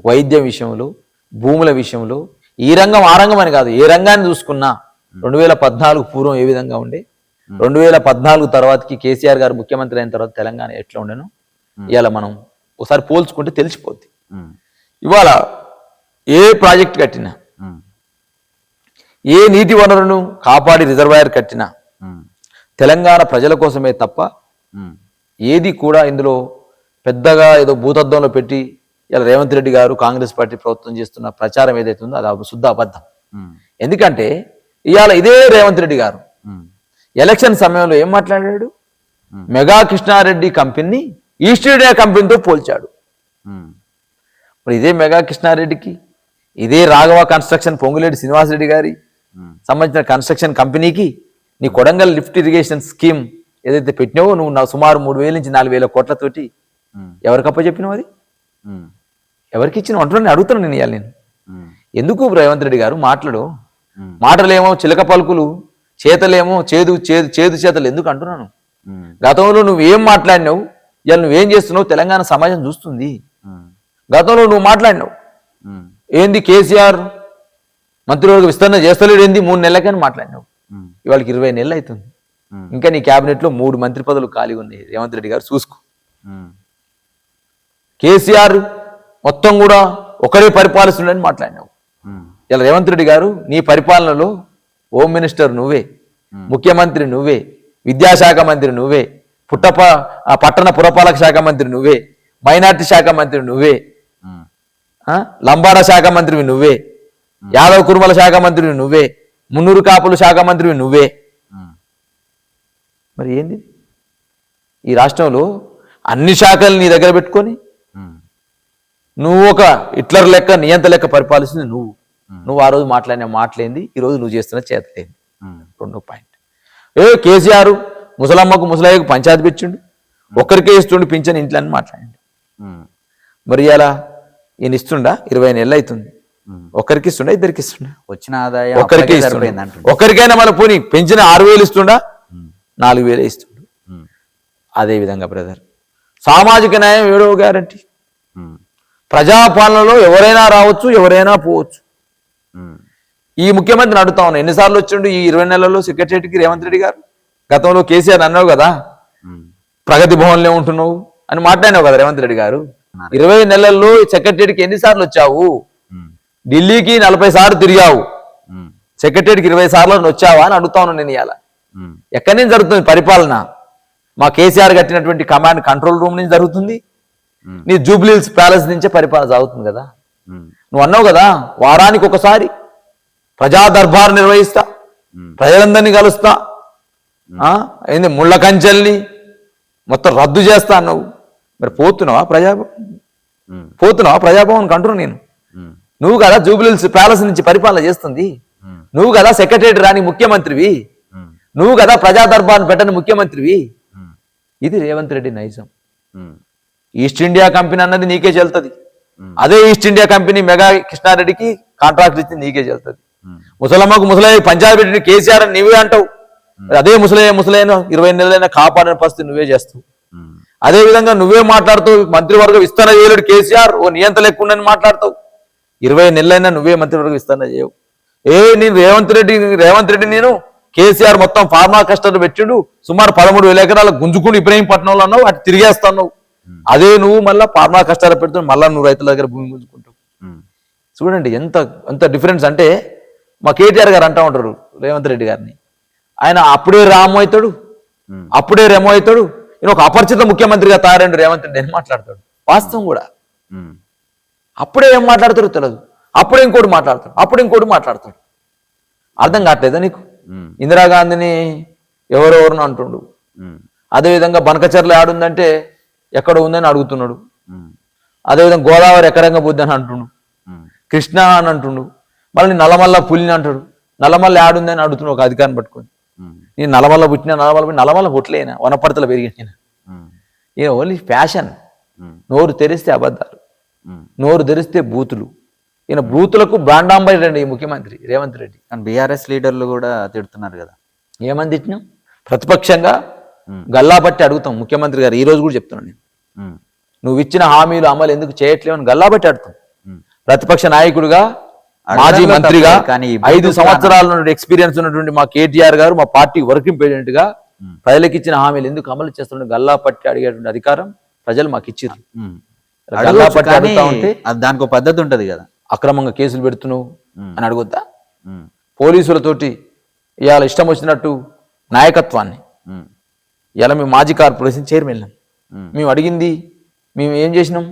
వైద్యం విషయంలో, భూముల విషయంలో, ఈ రంగం ఆ రంగం అని కాదు, ఏ రంగాన్ని చూసుకున్నా 2014 పూర్వం ఏ విధంగా ఉండే, 2014 తర్వాతకి కేసీఆర్ గారు ముఖ్యమంత్రి అయిన తర్వాత తెలంగాణ ఎట్లా ఉండేనో ఇవాళ మనం ఒకసారి పోల్చుకుంటే తెలిసిపోద్ది. ఇవాళ ఏ ప్రాజెక్ట్ కట్టినా, ఏ నీటి వనరును కాపాడి రిజర్వాయర్ కట్టినా తెలంగాణ ప్రజల కోసమే తప్ప ఏది కూడా ఇందులో పెద్దగా ఏదో భూతద్దంలో పెట్టి ఇలా రేవంత్ రెడ్డి గారు కాంగ్రెస్ పార్టీ ప్రభుత్వం చేస్తున్న ప్రచారం ఏదైతే ఉందో అది శుద్ధ అబద్ధం. ఎందుకంటే ఇవాళ ఇదే రేవంత్ రెడ్డి గారు ఎలక్షన్ సమయంలో ఏం మాట్లాడాడు? మెగా కృష్ణారెడ్డి కంపెనీని ఈస్ట్ ఇండియా కంపెనీతో పోల్చాడు. మరి ఇదే మెగా కృష్ణారెడ్డికి, ఇదే రాఘవ కన్స్ట్రక్షన్ పొంగులేటి శ్రీనివాసరెడ్డి గారి సంబంధించిన కన్స్ట్రక్షన్ కంపెనీకి నీ కొడంగల్ లిఫ్ట్ ఇరిగేషన్ స్కీమ్ ఏదైతే పెట్టినావో నువ్వు సుమారు 3,000 నుంచి 4,000 కోట్లతోటి ఎవరికప్ప చెప్పినావు? అది ఎవరికి ఇచ్చిన అంటున్నా అడుగుతున్నాను నేను. ఇవాళ నేను ఎందుకు రేవంత్ రెడ్డి గారు మాటలేమో చిలక పలుకులు, చేతలేమో చేదు చేతలు ఎందుకు అంటున్నాను? గతంలో నువ్వేం మాట్లాడినావు, ఇవాళ నువ్వేం చేస్తున్నావు తెలంగాణ సమాజం చూస్తుంది. గతంలో నువ్వు మాట్లాడినావు ఏంది కేసీఆర్ మంత్రివర్గ విస్తరణ చేస్తలేడు ఏంది 3 నెలలకని మాట్లాడినావు. ఇవాళకి 20 నెలలు అవుతుంది. ఇంకా నీ క్యాబినెట్లో 3 మంత్రి పదవులు ఖాళీ ఉన్నాయి. రేవంత్ రెడ్డి గారు చూసుకో. కేసీఆర్ మొత్తం కూడా ఒకరే పరిపాలిస్తుండని మాట్లాడినావు. ఇలా రేవంత్ రెడ్డి గారు నీ పరిపాలనలో హోమ్ మినిస్టర్ నువ్వే, ముఖ్యమంత్రి నువ్వే, విద్యాశాఖ మంత్రి నువ్వే, పట్టణ పురపాలక శాఖ మంత్రి నువ్వే, మైనార్టీ శాఖ మంత్రి నువ్వే, లంబాడ శాఖ మంత్రివి నువ్వే, యాదవ్ కుర్మల శాఖ మంత్రివి నువ్వే, మున్నూరు కాపుల శాఖ మంత్రివి నువ్వే. మరి ఏంది ఈ రాష్ట్రంలో అన్ని శాఖలు నీ దగ్గర పెట్టుకొని నువ్వు ఒక హిట్లర్ లెక్క నియంత లెక్క పరిపాలిస్తుంది నువ్వు ఆ రోజు మాట్లాడిన మాటలేంది, ఈ రోజు నువ్వు చేస్తున్న చేతలేంది. 2వ పాయింట్, కేసీఆర్ ముసలమ్మకు ముసలయ్యకు పంచాయతీ పెంచిండు, ఒక్కరికే ఇస్తుండు పింఛన్ ఇంట్లో అని మాట్లాడండి. మరి ఇలా ఈయన ఇస్తుండా? 20 నెలలు అవుతుంది. ఒక్కరికి ఇస్తుండా, ఇద్దరికి ఇస్తుండా? వచ్చిన ఆదాయం ఒక్కరికే ఇస్తుండ. ఒక్కరికైనా మన పోనీ పెంచిన 6,000 ఇస్తుండా, 4,000 ఇస్తుండు. అదే విధంగా బ్రదర్ సామాజిక న్యాయం 7వ గ్యారంటీ. ప్రజాపాలనలో ఎవరైనా రావచ్చు, ఎవరైనా పోవచ్చు. ఈ ముఖ్యమంత్రిని అడుగుతా ఉన్నా, ఎన్నిసార్లు వచ్చిండు ఈ 20 నెలల్లో సెక్రటరియట్కి రేవంత్ రెడ్డి గారు? గతంలో కేసీఆర్ అన్నావు కదా ప్రగతి భవన్లో ఉంటున్నావు అని మాట్లాడినావు కదా రేవంత్ రెడ్డి గారు. 20 నెలల్లో సెక్రటరియట్కి ఎన్నిసార్లు వచ్చావు? ఢిల్లీకి 40 సార్లు తిరిగావు, సెక్రటరియట్కి 20 సార్లు వచ్చావా అని అడుగుతా ఉన్నాను నేను. ఇవాళ ఎక్కడి నుంచి జరుగుతుంది పరిపాలన? మా కేసీఆర్ కట్టినటువంటి కమాండ్ కంట్రోల్ రూమ్ నుంచి జరుగుతుంది. నీ జూబ్లీహిల్స్ ప్యాలెస్ నుంచే పరిపాలన సాగుతుంది కదా. నువ్వు అన్నావు కదా వారానికి ఒకసారి ప్రజా దర్బార్ నిర్వహిస్తా, ప్రజలందరినీ కలుస్తా, ఏంది ముళ్ళ కంచెల్ని మొత్తం రద్దు చేస్తా అన్నావు. మరి పోతున్నావా ప్రజాభవన్ అంటున్నా నేను. నువ్వు కదా జూబ్లీహిల్స్ ప్యాలెస్ నుంచి పరిపాలన చేస్తుంది, నువ్వు కదా సెక్రటరీ రాని ముఖ్యమంత్రివి, నువ్వు కదా ప్రజా దర్బార్ని పెట్టని ముఖ్యమంత్రివి. ఇది రేవంత్ రెడ్డి నైజం. ఈస్ట్ ఇండియా కంపెనీ అన్నది నీకే చెల్తుంది. అదే ఈస్ట్ ఇండియా కంపెనీ మెగా కృష్ణారెడ్డికి కాంట్రాక్ట్ ఇచ్చింది నీకే చెల్తుంది. ముసలమ్మకు ముసలయ్య పంచాయతీ పెట్టి కేసీఆర్ అని నువ్వే అంటావు. అదే ముసలయ్యను 20 నెలలైనా కాపాడని పరిస్థితి నువ్వే చేస్తావు. అదే విధంగా నువ్వే మాట్లాడుతూ మంత్రివర్గ విస్తరణ చేయలేడు కేసీఆర్, ఓ నియంత లెక్కుండని మాట్లాడతావు. 20 నెలలైనా నువ్వే మంత్రివర్గ విస్తరణ చేయవు. నేను రేవంత్ రెడ్డి నేను కేసీఆర్ మొత్తం ఫార్మా కస్టడీ పెట్టిండు, సుమారు 13,000 ఎకరాలు గుంజుకుంటూ ఇబ్రహీంపట్నంలో అన్నావు, అటు తిరిగేస్తావు. అదే నువ్వు మళ్ళీ ఫార్మా కష్టాలు పెడుతున్నావు, మళ్ళీ నువ్వు రైతుల దగ్గర భూమి గుంజుకుంటావు. చూడండి ఎంత డిఫరెన్స్. అంటే మా కేటీఆర్ గారు అంటా ఉంటారు రేవంత్ రెడ్డి గారిని, ఆయన అప్పుడే రాము అవుతాడు, అప్పుడే రెమో అవుతాడు, ఈయన ఒక అపరిచిత ముఖ్యమంత్రిగా తయారైండు రేవంత్ రెడ్డి అని మాట్లాడతాడు. వాస్తవం కూడా అప్పుడే ఏం మాట్లాడతారో తెలియదు, అప్పుడే ఇంకోటి మాట్లాడతాడు. అర్థం కావట్లేదా నీకు? ఇందిరాగాంధీని ఎవరెవరిని అంటుండు, అదేవిధంగా బనకచర్ల ఆడుందంటే ఎక్కడ ఉందని అడుగుతున్నాడు, అదేవిధంగా గోదావరి ఎక్కడంగా పోద్ది అని అంటుండు, కృష్ణ అని అంటుండు, మళ్ళీ నల్లమల్ల పులిని అంటాడు. నల్లమల్ల ఆడుందని అడుగుతున్నాడు ఒక అధికారిని పట్టుకొని. నేను నల్లమల్ల పుట్టలేనా, వనపర్తలు పెరిగిన. ఈయన ఓన్లీ ఫ్యాషన్. నోరు తెరిస్తే అబద్ధాలు, నోరు తెరిస్తే బూతులు. ఈయన బూతులకు బ్రాండాంబర్ అండి ఈ ముఖ్యమంత్రి రేవంత్ రెడ్డి. కానీ బీఆర్ఎస్ లీడర్లు కూడా తిడుతున్నారు కదా. ఏమని తిట్టినాం? ప్రతిపక్షంగా గల్లాబట్టి అడుగుతాం ముఖ్యమంత్రి గారు. ఈ రోజు కూడా చెప్తున్నాను నేను, నువ్వు ఇచ్చిన హామీలు అమలు ఎందుకు చేయట్లేవు అని గల్లాబట్టి అడుగుతాం. ప్రతిపక్ష నాయకుడిగా, మాజీ మంత్రిగా, 5 సంవత్సరాల నుండి ఎక్స్పీరియన్స్ ఉన్నటువంటి మా కేటీఆర్ గారు, మా పార్టీ వర్కింగ్ ప్రెసిడెంట్ గా ప్రజలకు ఇచ్చిన హామీలు ఎందుకు అమలు చేస్తున్న గల్లా పట్టి అడిగేటువంటి అధికారం ప్రజలు మాకు ఇచ్చిర్రు. గల్లా పట్టి అడుగుతా ఉంటే దానికి ఒక పద్ధతి ఉంటది కదా. అక్రమంగా కేసులు పెడుతున్నావు అని అడుగుతా. పోలీసులతోటి ఇవాళ ఇష్టం వచ్చినట్టు నాయకత్వాన్ని ఉమ్, ఇలా మేము మాజీ కార్పొరేషన్ చైర్మన్ మేము అడిగింది మేము ఏం చేసినాం,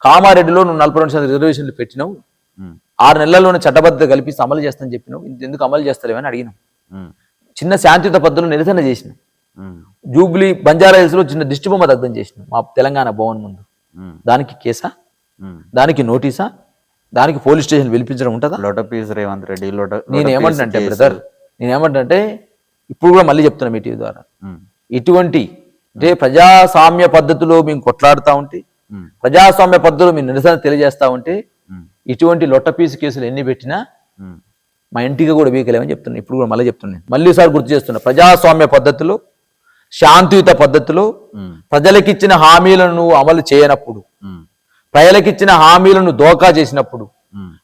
కామారెడ్డిలో నువ్వు 42% రిజర్వేషన్లు పెట్టినావు, ఉమ్, 6 నెలల్లోనే చట్టబద్ధత కల్పిస్తే అమలు చేస్తానని చెప్పినావు, ఎందుకు అమలు చేస్తలేవని అడిగినాం. ఉమ్, చిన్న శాంతియుత పద్ధతులు నిరసన చేసినాం. ఉమ్, జూబ్లీ బంజారా హిల్స్లో చిన్న దిష్టిబొమ్మ దగ్ధం చేసినాం మా తెలంగాణ భవన్ ముందు. ఉమ్, దానికి కేసా, ఉమ్. దానికి నోటీసా, దానికి పోలీస్ స్టేషన్ పిలిపించడం ఉంటుందా? లోటపీస్ రేవంత్ రెడ్డి నేనేమంటే బ్రదర్, నేనేమంటే ఇప్పుడు కూడా మళ్ళీ చెప్తున్నా మీ టీవీ ద్వారా, ఇటువంటి అంటే ప్రజాస్వామ్య పద్ధతిలో మేము కొట్లాడుతూ ఉంటే, ప్రజాస్వామ్య పద్ధతిలో మేము నిరసన తెలియజేస్తా ఉంటే, ఇటువంటి లొట్టపీసు కేసులు ఎన్ని పెట్టినా మా ఇంటికి కూడా వీకలేమని చెప్తున్నాను. ఇప్పుడు కూడా మళ్ళీ చెప్తున్నాను, మళ్ళీసారి గుర్తు చేస్తున్నా, ప్రజాస్వామ్య పద్ధతిలో శాంతియుత పద్ధతిలో ప్రజలకిచ్చిన హామీలను నువ్వు అమలు చేయనప్పుడు, ప్రజలకిచ్చిన హామీలను దోకా చేసినప్పుడు,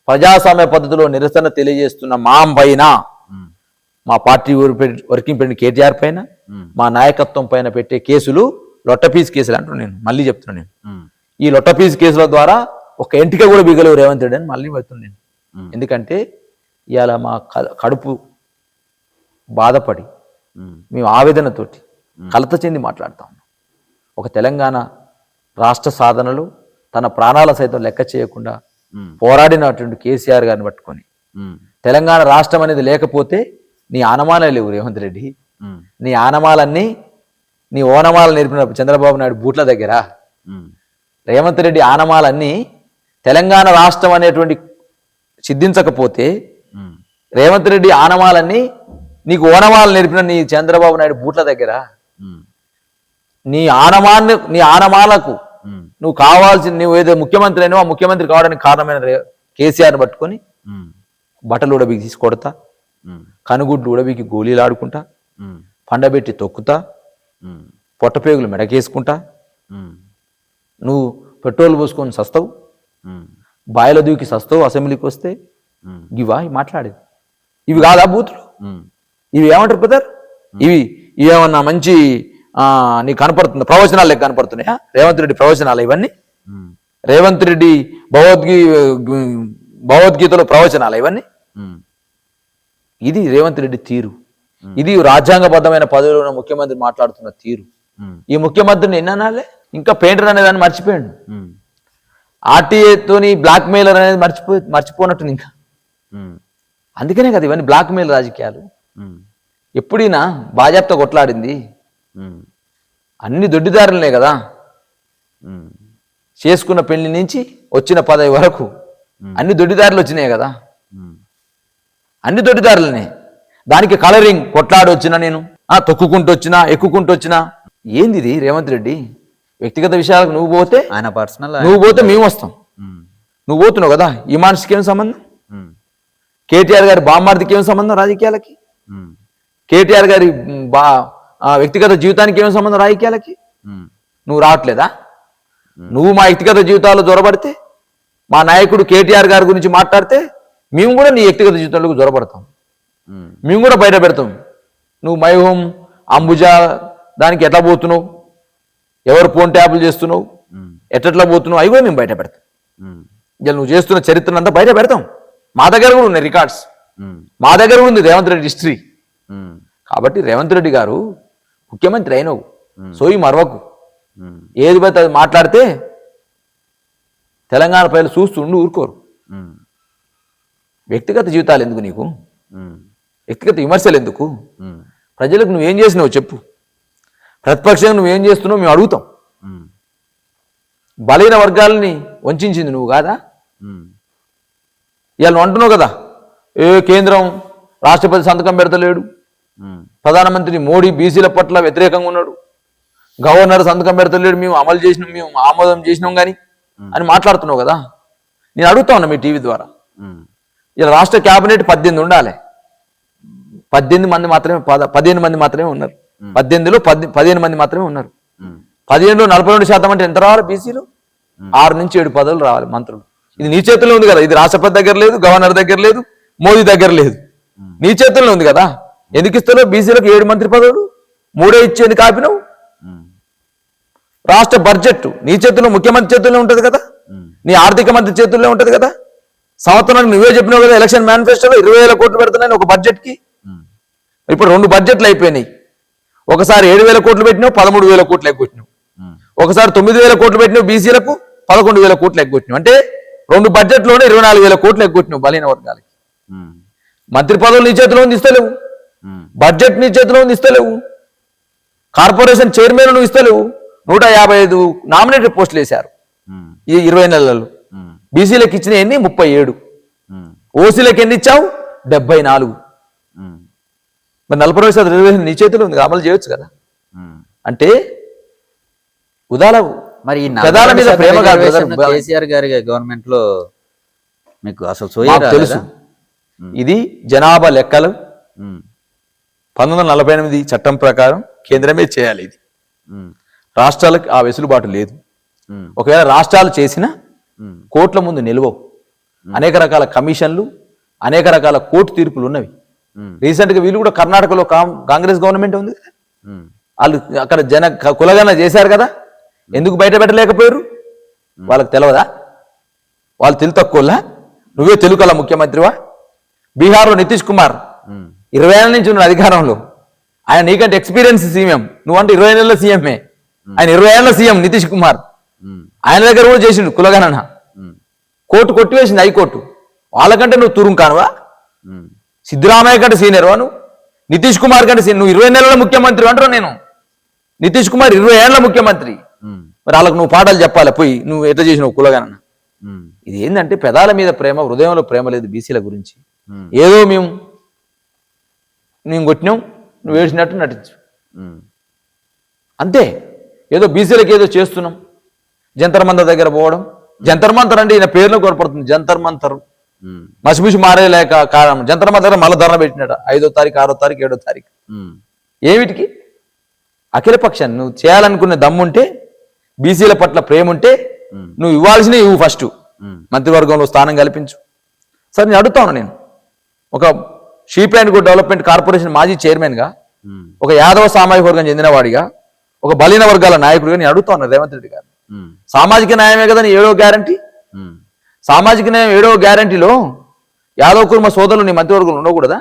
ప్రజాస్వామ్య పద్ధతిలో నిరసన తెలియజేస్తున్న మాం పైన, మా పార్టీ వర్కింగ్ ప్రెసిడెంట్ కేటీఆర్ పైన, మా నాయకత్వం పైన పెట్టే కేసులు లొట్టపీస్ కేసులు అంటున్నాను. నేను మళ్ళీ చెప్తున్నాను, నేను ఈ లొట్టపీస్ కేసుల ద్వారా ఒక ఎంటిక కూడా బిగలేవు రేవంత్ రెడ్డి అని మళ్ళీ చెప్తున్నాను నేను. ఎందుకంటే ఇవాళ మా కడుపు బాధపడి మేము ఆవేదనతోటి కలత చెంది మాట్లాడుతా ఉన్నాం. ఒక తెలంగాణ రాష్ట్ర సాధనలో తన ప్రాణాల సైతం లెక్క చేయకుండా పోరాడినటువంటి కేసీఆర్ గారిని పట్టుకొని, తెలంగాణ రాష్ట్రం అనేది లేకపోతే నీ ఆనమాలే లేవు రేవంత్ రెడ్డి, నీ ఆనమాలన్నీ నీ ఓనమాల నేర్పిన చంద్రబాబు నాయుడు బూట్ల దగ్గర, రేవంత్ రెడ్డి ఆనమాలన్నీ తెలంగాణ రాష్ట్రం అనేటువంటి సిద్ధించకపోతే రేవంత్ రెడ్డి ఆనమాలన్నీ నీకు ఓనమాలు నేర్పిన నీ చంద్రబాబు నాయుడు బూట్ల దగ్గర, నీ ఆనమాలకు నువ్వు కావాల్సిన, నువ్వు ఏదో ముఖ్యమంత్రి అయినా ఆ ముఖ్యమంత్రి కావడానికి కారణమైన కేసీఆర్ని పట్టుకొని బట్టలు ఉడబికి తీసి కొడతా, కనుగుడ్లు ఉడబికి గోళీలు ఆడుకుంటా, పండబెట్టి తొక్కుతా, పొట్టపేగులు మెడకేసుకుంటా, నువ్వు పెట్రోల్ పోసుకొని సస్తావు, బాయిల దూకి సస్తావు అసెంబ్లీకి వస్తే, ఇవా మాట్లాడేది? ఇవి కాదా బూతులు? ఇవి ఏమంటారు బ్రదర్? ఇవి ఏమన్నా మంచి నీకు కనపడుతుంది ప్రవచనాలు లెక్క కనపడుతున్నాయా? రేవంత్ రెడ్డి ప్రవచనాలు ఇవన్నీ? రేవంత్ రెడ్డి భగవద్గీతలో ప్రవచనాలు ఇవన్నీ? ఇది రేవంత్ రెడ్డి తీరు, ఇది రాజ్యాంగబద్ధమైన పదవిలో ఉన్న ముఖ్యమంత్రి మాట్లాడుతున్న తీరు. ఈ ముఖ్యమంత్రిని ఎన్ననాలే ఇంకా పెయింటర్ అనేదాన్ని మర్చిపోయాడు, ఆర్టీఏతోని బ్లాక్ మెయిలర్ అనేది మర్చిపోనట్టుంది ఇంకా. అందుకనే కదా ఇవన్నీ బ్లాక్ మెయిల్ రాజకీయాలు. ఎప్పుడైనా భాజపాతో కొట్లాడింది అన్ని దొడ్డిదారులనే కదా, చేసుకున్న పెళ్లి నుంచి వచ్చిన పదవి వరకు అన్ని దొడ్డిదారులు వచ్చినాయి కదా, అన్ని దొడ్డిదారులనే. దానికి కలరింగ్ కొట్లాడి వచ్చినా నేను, తొక్కుకుంటూ వచ్చినా ఎక్కుకుంటూ వచ్చినా, ఏంది ఇది రేవంత్ రెడ్డి? వ్యక్తిగత విషయాలకు నువ్వు పోతే ఆయన పర్సనల్, నువ్వు పోతే మేము వస్తాం. నువ్వు పోతున్నావు కదా, ఈ మనిషికి ఏం సంబంధం? కేటీఆర్ గారి బామ్మార్దికి ఏం సంబంధం రాజకీయాలకి? కేటీఆర్ గారి వ్యక్తిగత జీవితానికి ఏం సంబంధం రాజకీయాలకి? నువ్వు రావట్లేదా? నువ్వు మా వ్యక్తిగత జీవితాల్లో జొరబడితే, మా నాయకుడు కేటీఆర్ గారి గురించి మాట్లాడితే మేము కూడా నీ వ్యక్తిగత జీవితంలోకి జొరబడతాం, మేము కూడా బయట పెడతాం. నువ్వు మై హోమ్ అంబుజా దానికి ఎట్లా పోతున్నావు, ఎవరు ఫోన్ ట్యాపులు చేస్తున్నావు, ఎట్లా పోతున్నావు, అవి కూడా మేము బయట పెడతాం. ఇలా నువ్వు చేస్తున్న చరిత్రను అంతా బయట పెడతాం. మా దగ్గర కూడా ఉన్నాయి రికార్డ్స్, మా దగ్గర కూడా ఉంది రేవంత్ రెడ్డి హిస్టరీ. కాబట్టి రేవంత్ రెడ్డి గారు ముఖ్యమంత్రి అయినవు, సోయి మరవకు. ఏది పోతే అది మాట్లాడితే తెలంగాణ ప్రజలు చూస్తుండి ఊరుకోరు. వ్యక్తిగత జీవితాలు ఎందుకు నీకు? వ్యక్తిగత విమర్శలు ఎందుకు? ప్రజలకు నువ్వేం చేసినావు చెప్పు. ప్రతిపక్షంగా నువ్వేం చేస్తున్నావు మేము అడుగుతాం. బలైన వర్గాలని వంచింది నువ్వు కాదా? ఇవాళ నువ్వు అంటున్నావు కదా, కేంద్రం రాష్ట్రపతి సంతకం పెడతలేడు, ప్రధానమంత్రి మోడీ బీసీల పట్ల వ్యతిరేకంగా ఉన్నాడు, గవర్నర్ సంతకం పెడతలేడు, మేము అమలు చేసినాం, మేము ఆమోదం చేసినాం కానీ అని మాట్లాడుతున్నావు కదా. నేను అడుగుతా ఉన్నా మీ టీవీ ద్వారా, ఇలా రాష్ట్ర క్యాబినెట్ 18 ఉండాలి, 18 మంది మాత్రమే, 15 మంది మాత్రమే ఉన్నారు. 18లో 15 మంది మాత్రమే ఉన్నారు. 15లో 42% అంటే ఎంత రావాలి? బీసీలు 6 నుంచి 7 పదవులు రావాలి మంత్రులు. ఇది నీ చేతుల్లో ఉంది కదా, ఇది రాష్ట్రపతి దగ్గర లేదు, గవర్నర్ దగ్గర లేదు, మోదీ దగ్గర లేదు, నీ చేతుల్లో ఉంది కదా. ఎందుకు ఇస్తారో బీసీలకు 7 మంత్రి పదవులు, 3 ఇచ్చేది కాపినావు. రాష్ట్ర బడ్జెట్ నీ చేతుల్లో, ముఖ్యమంత్రి చేతుల్లో ఉంటుంది కదా, నీ ఆర్థిక మంత్రి చేతుల్లో ఉంటుంది కదా. సంవత్సరానికి నువ్వే చెప్పినావు కదా ఎలక్షన్ మేనిఫెస్టోలో 20,000 కోట్లు పెడుతున్నాయని ఒక బడ్జెట్కి. ఇప్పుడు 2 బడ్జెట్లు అయిపోయినాయి. ఒకసారి 7,000 కోట్లు పెట్టినావు, 13,000 కోట్లు ఎగ్గొట్టినావు. ఒకసారి 9,000 కోట్లు పెట్టినావు బీసీలకు, 11,000 కోట్లు ఎగ్గొట్టినావు. అంటే 2 బడ్జెట్లోనే 24,000 కోట్లు ఎగ్గొట్టినావు బలైన వర్గాలకి. మంత్రి పదవులు నీ చేతిలో ఉంది ఇస్తలేవు, బడ్జెట్ నీ చేతిలో ఉంది ఇస్తలేవు, కార్పొరేషన్ చైర్మన్ నువ్వు ఇస్తలేవు. 155 నామినేటెడ్ పోస్టులు వేశారు ఈ 20 నెలల్లో. బీసీలకు ఇచ్చిన ఎన్ని 37, ఓసీలకు ఎన్ని ఇచ్చావు 74. మరి 40% రిజర్వేషన్ నీ చేతిలో ఉంది, అమలు చేయొచ్చు కదా. అంటే ఉదాల మరి ఈ పెదాల మీద ప్రేమ కాదు రిజర్వేషన్ కేసీఆర్ గారి గవర్నమెంట్ లో మీకు అసలు మాకు తెలుసు. ఇది జనాభా లెక్కలు 1948 చట్టం ప్రకారం కేంద్రమే చేయాలి. ఇది రాష్ట్రాలకు ఆ వెసులుబాటు లేదు. ఒకవేళ రాష్ట్రాలు చేసినా కోర్టుల ముందు నిలవవు. అనేక రకాల కమిషన్లు, అనేక రకాల కోర్టు తీర్పులు ఉన్నవి. రీసెంట్గా వీళ్ళు కూడా కర్ణాటకలో కాంగ్రెస్ గవర్నమెంట్ ఉంది కదా, వాళ్ళు అక్కడ కులగణన చేశారు కదా, ఎందుకు బయట పెట్టలేకపోయారు? వాళ్ళకి తెలియదా? వాళ్ళు తెలుగు తక్కువలా? నువ్వే తెలుగుల ముఖ్యమంత్రివా? బీహార్లో నితీష్ కుమార్ 20 ఏళ్ళ నుంచి ఉన్న అధికారంలో, ఆయన నీకంటే ఎక్స్పీరియన్స్ సీఎం, నువ్వంటే 20 నెలల సీఎంఏ, ఆయన 20 ఏళ్ళ సీఎం నితీష్ కుమార్. ఆయన దగ్గర కూడా చేసిండు కులగణన, కోర్టు కొట్టివేసింది హైకోర్టు. వాళ్ళకంటే నువ్వు తురుం కానువా? సిద్ధరామయ్య కంటే సీనియర్వా నువ్వు? నితీష్ కుమార్ కంటే నువ్వు 20 నెలల ముఖ్యమంత్రి అంటారు. నేను నితీష్ కుమార్ 20 ఏళ్ల ముఖ్యమంత్రి. మరి వాళ్ళకు నువ్వు పాఠాలు చెప్పాలి, పోయి నువ్వు ఎట్లా చేసినావు కులగణన. ఇది ఏంటంటే పెదాల మీద ప్రేమ, హృదయంలో ప్రేమ లేదు బీసీల గురించి. ఏదో మేము కొట్టినాం, నువ్వు ఏడ్చినట్టు నటించు అంతే. ఏదో బీసీలకు ఏదో చేస్తున్నాం. జంతర్ మంతర్ దగ్గర పోవడం, జంతర్ మంతర్ అంటే ఈయన పేరులో కోరపడుతుంది. జంతర్ మంతర్ మసిబుసి మారేలేక కారణం. జంతర్ మంతర్ మళ్ళీ ధరణ పెట్టినట 5వ తారీఖు, 6వ తారీఖు, 7వ తారీఖు. ఏమిటికి? అఖిల పక్షాన్ని నువ్వు చేయాలనుకునే దమ్ముంటే, బీసీల పట్ల ప్రేమ ఉంటే నువ్వు ఇవ్వాల్సిన ఇవ్వు. ఫస్ట్ మంత్రివర్గంలో స్థానం కల్పించు. సరే నేను అడుగుతాను, నేను ఒక sheep and good development corporation మాజీ చైర్మన్గా, ఒక యాదవ సామాజిక వర్గం చెందినవాడిగా, ఒక బలీన వర్గాల నాయకుడిగా నేను అడుగుతాను రేవంత్ రెడ్డి గారు. సామాజిక న్యాయమే కదా నీ 7వ గ్యారంటీ. సామాజిక న్యాయం 7వ గ్యారంటీలో యాదవ కుర్మ సోదరులు నీ మంత్రివర్గంలో ఉండకూడదా?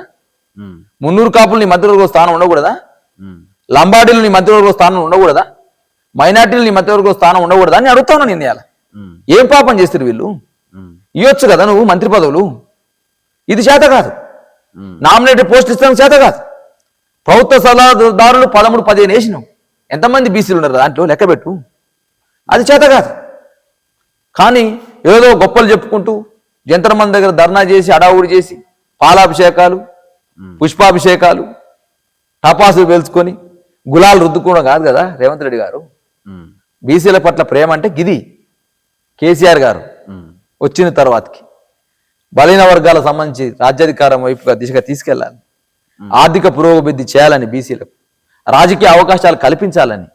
మున్నూరు కాపులు నీ మంత్రివర్గ స్థానం ఉండకూడదా? లంబాడీలు నీ మంత్రివర్గ స్థానం ఉండకూడదా? మైనార్టీలు నీ మంత్రివర్గ స్థానం ఉండకూడదా అని అడుగుతాను నేను. ఇవాళ ఏం పాపం చేస్తారు వీళ్ళు? ఇవ్వచ్చు కదా నువ్వు మంత్రి పదవులు. ఇది చేత కాదు. నామినేటెడ్ పోస్ట్ ఇస్తాను చేత కాదు. ప్రభుత్వ సలహాదారులు 13-15 వేసినావు. ఎంతమంది బీసీలు ఉన్నారు దాంట్లో లెక్క పెట్టు. అది చేత కాదు. కానీ ఏదో గొప్పలు చెప్పుకుంటూ జంతర్ మంతర్ దగ్గర ధర్నా చేసి, అడావుడి చేసి, పాలాభిషేకాలు, పుష్పాభిషేకాలు, టపాసులు పేల్చుకొని గులాలు రుద్దుకోవడం కాదు కదా రేవంత్ రెడ్డి గారు. బీసీల పట్ల ప్రేమ అంటే గిది. కేసీఆర్ గారు వచ్చిన తర్వాతకి బలైన వర్గాలకు సంబంధించి రాజ్యాధికారం వైపుగా దిశగా తీసుకెళ్లాలి, ఆర్థిక పురోగతి చేయాలని, బీసీలకు రాజకీయ అవకాశాలు కల్పించాలని.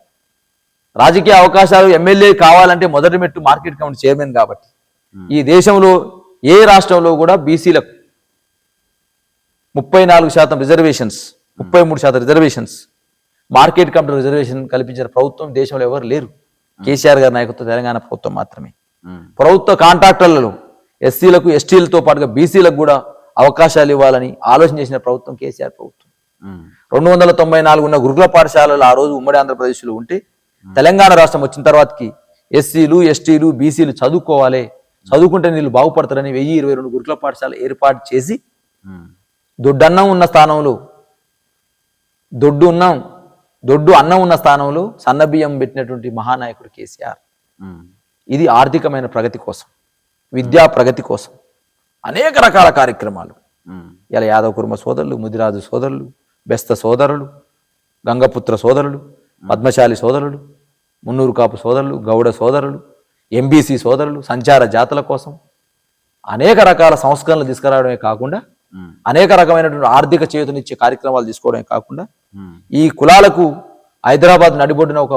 రాజకీయ అవకాశాలు ఎమ్మెల్యే కావాలంటే మొదటి మెట్టు మార్కెట్ కమిటీ చైర్మన్. కాబట్టి ఈ దేశంలో ఏ రాష్ట్రంలో కూడా బీసీలకు 34% reservations, 33% reservations, market committee reservation కల్పించిన ప్రభుత్వం దేశంలో ఎవరు లేరు. కేసీఆర్ గారి నాయకత్వం తెలంగాణ ప్రభుత్వం మాత్రమే. ప్రభుత్వ కాంట్రాక్టర్లలో ఎస్సీలకు, ఎస్టీలతో పాటుగా బీసీలకు కూడా అవకాశాలు ఇవ్వాలని ఆలోచన చేసిన ప్రభుత్వం కేసీఆర్ ప్రభుత్వం. 294 ఉన్న గురుకుల పాఠశాలలు ఆ రోజు ఉమ్మడి ఆంధ్రప్రదేశ్లో ఉంటే, తెలంగాణ రాష్ట్రం వచ్చిన తర్వాతకి ఎస్సీలు, ఎస్టీలు, బీసీలు చదువుకోవాలి, చదువుకుంటే వీళ్ళు బాగుపడతారని 1022 గురుకుల పాఠశాల ఏర్పాటు చేసి, దొడ్డన్నం ఉన్న స్థానంలో, దొడ్డు అన్నం ఉన్న స్థానంలో సన్నబియ్యం పెట్టినటువంటి మహానాయకుడు కేసీఆర్. ఇది ఆర్థికమైన ప్రగతి కోసం, విద్యా ప్రగతి కోసం అనేక రకాల కార్యక్రమాలు. ఇలా యాదవ కుర్మ సోదరులు, ముదిరాజు సోదరులు, బెస్త సోదరులు, గంగపుత్ర సోదరులు, పద్మశాలి సోదరులు, మున్నూరు కాపు సోదరులు, గౌడ సోదరులు, ఎంబీసీ సోదరులు, సంచార జాతుల కోసం అనేక రకాల సంస్కరణలు తీసుకురావడమే కాకుండా, అనేక రకమైనటువంటి ఆర్థిక చేతునిచ్చే కార్యక్రమాలు తీసుకోవడమే కాకుండా, ఈ కులాలకు హైదరాబాద్ నడిబొడ్డున ఒక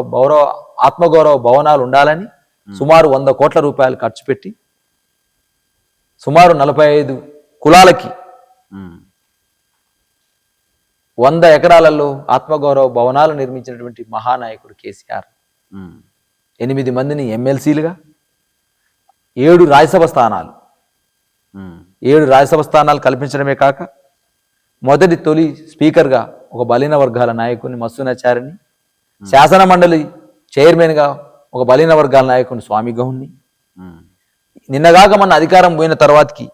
ఆత్మగౌరవ భవనాలు ఉండాలని సుమారు 100 కోట్ల రూపాయలు ఖర్చు పెట్టి, సుమారు 45 కులాలకి 100 ఎకరాలలో ఆత్మగౌరవ భవనాలు నిర్మించినటువంటి మహానాయకుడు కేసీఆర్. 8 మందిని ఎమ్మెల్సీలుగా, 7 రాజ్యసభ స్థానాలు కల్పించడమే కాక, తొలి స్పీకర్గా ఒక బలీన వర్గాల నాయకుని మస్తునాచారిని, శాసన మండలి చైర్మన్గా ఒక బలీన వర్గాల నాయకుని స్వామి గౌడ్ని, నిన్నగాక మన అధికారం పోయిన తర్వాతకి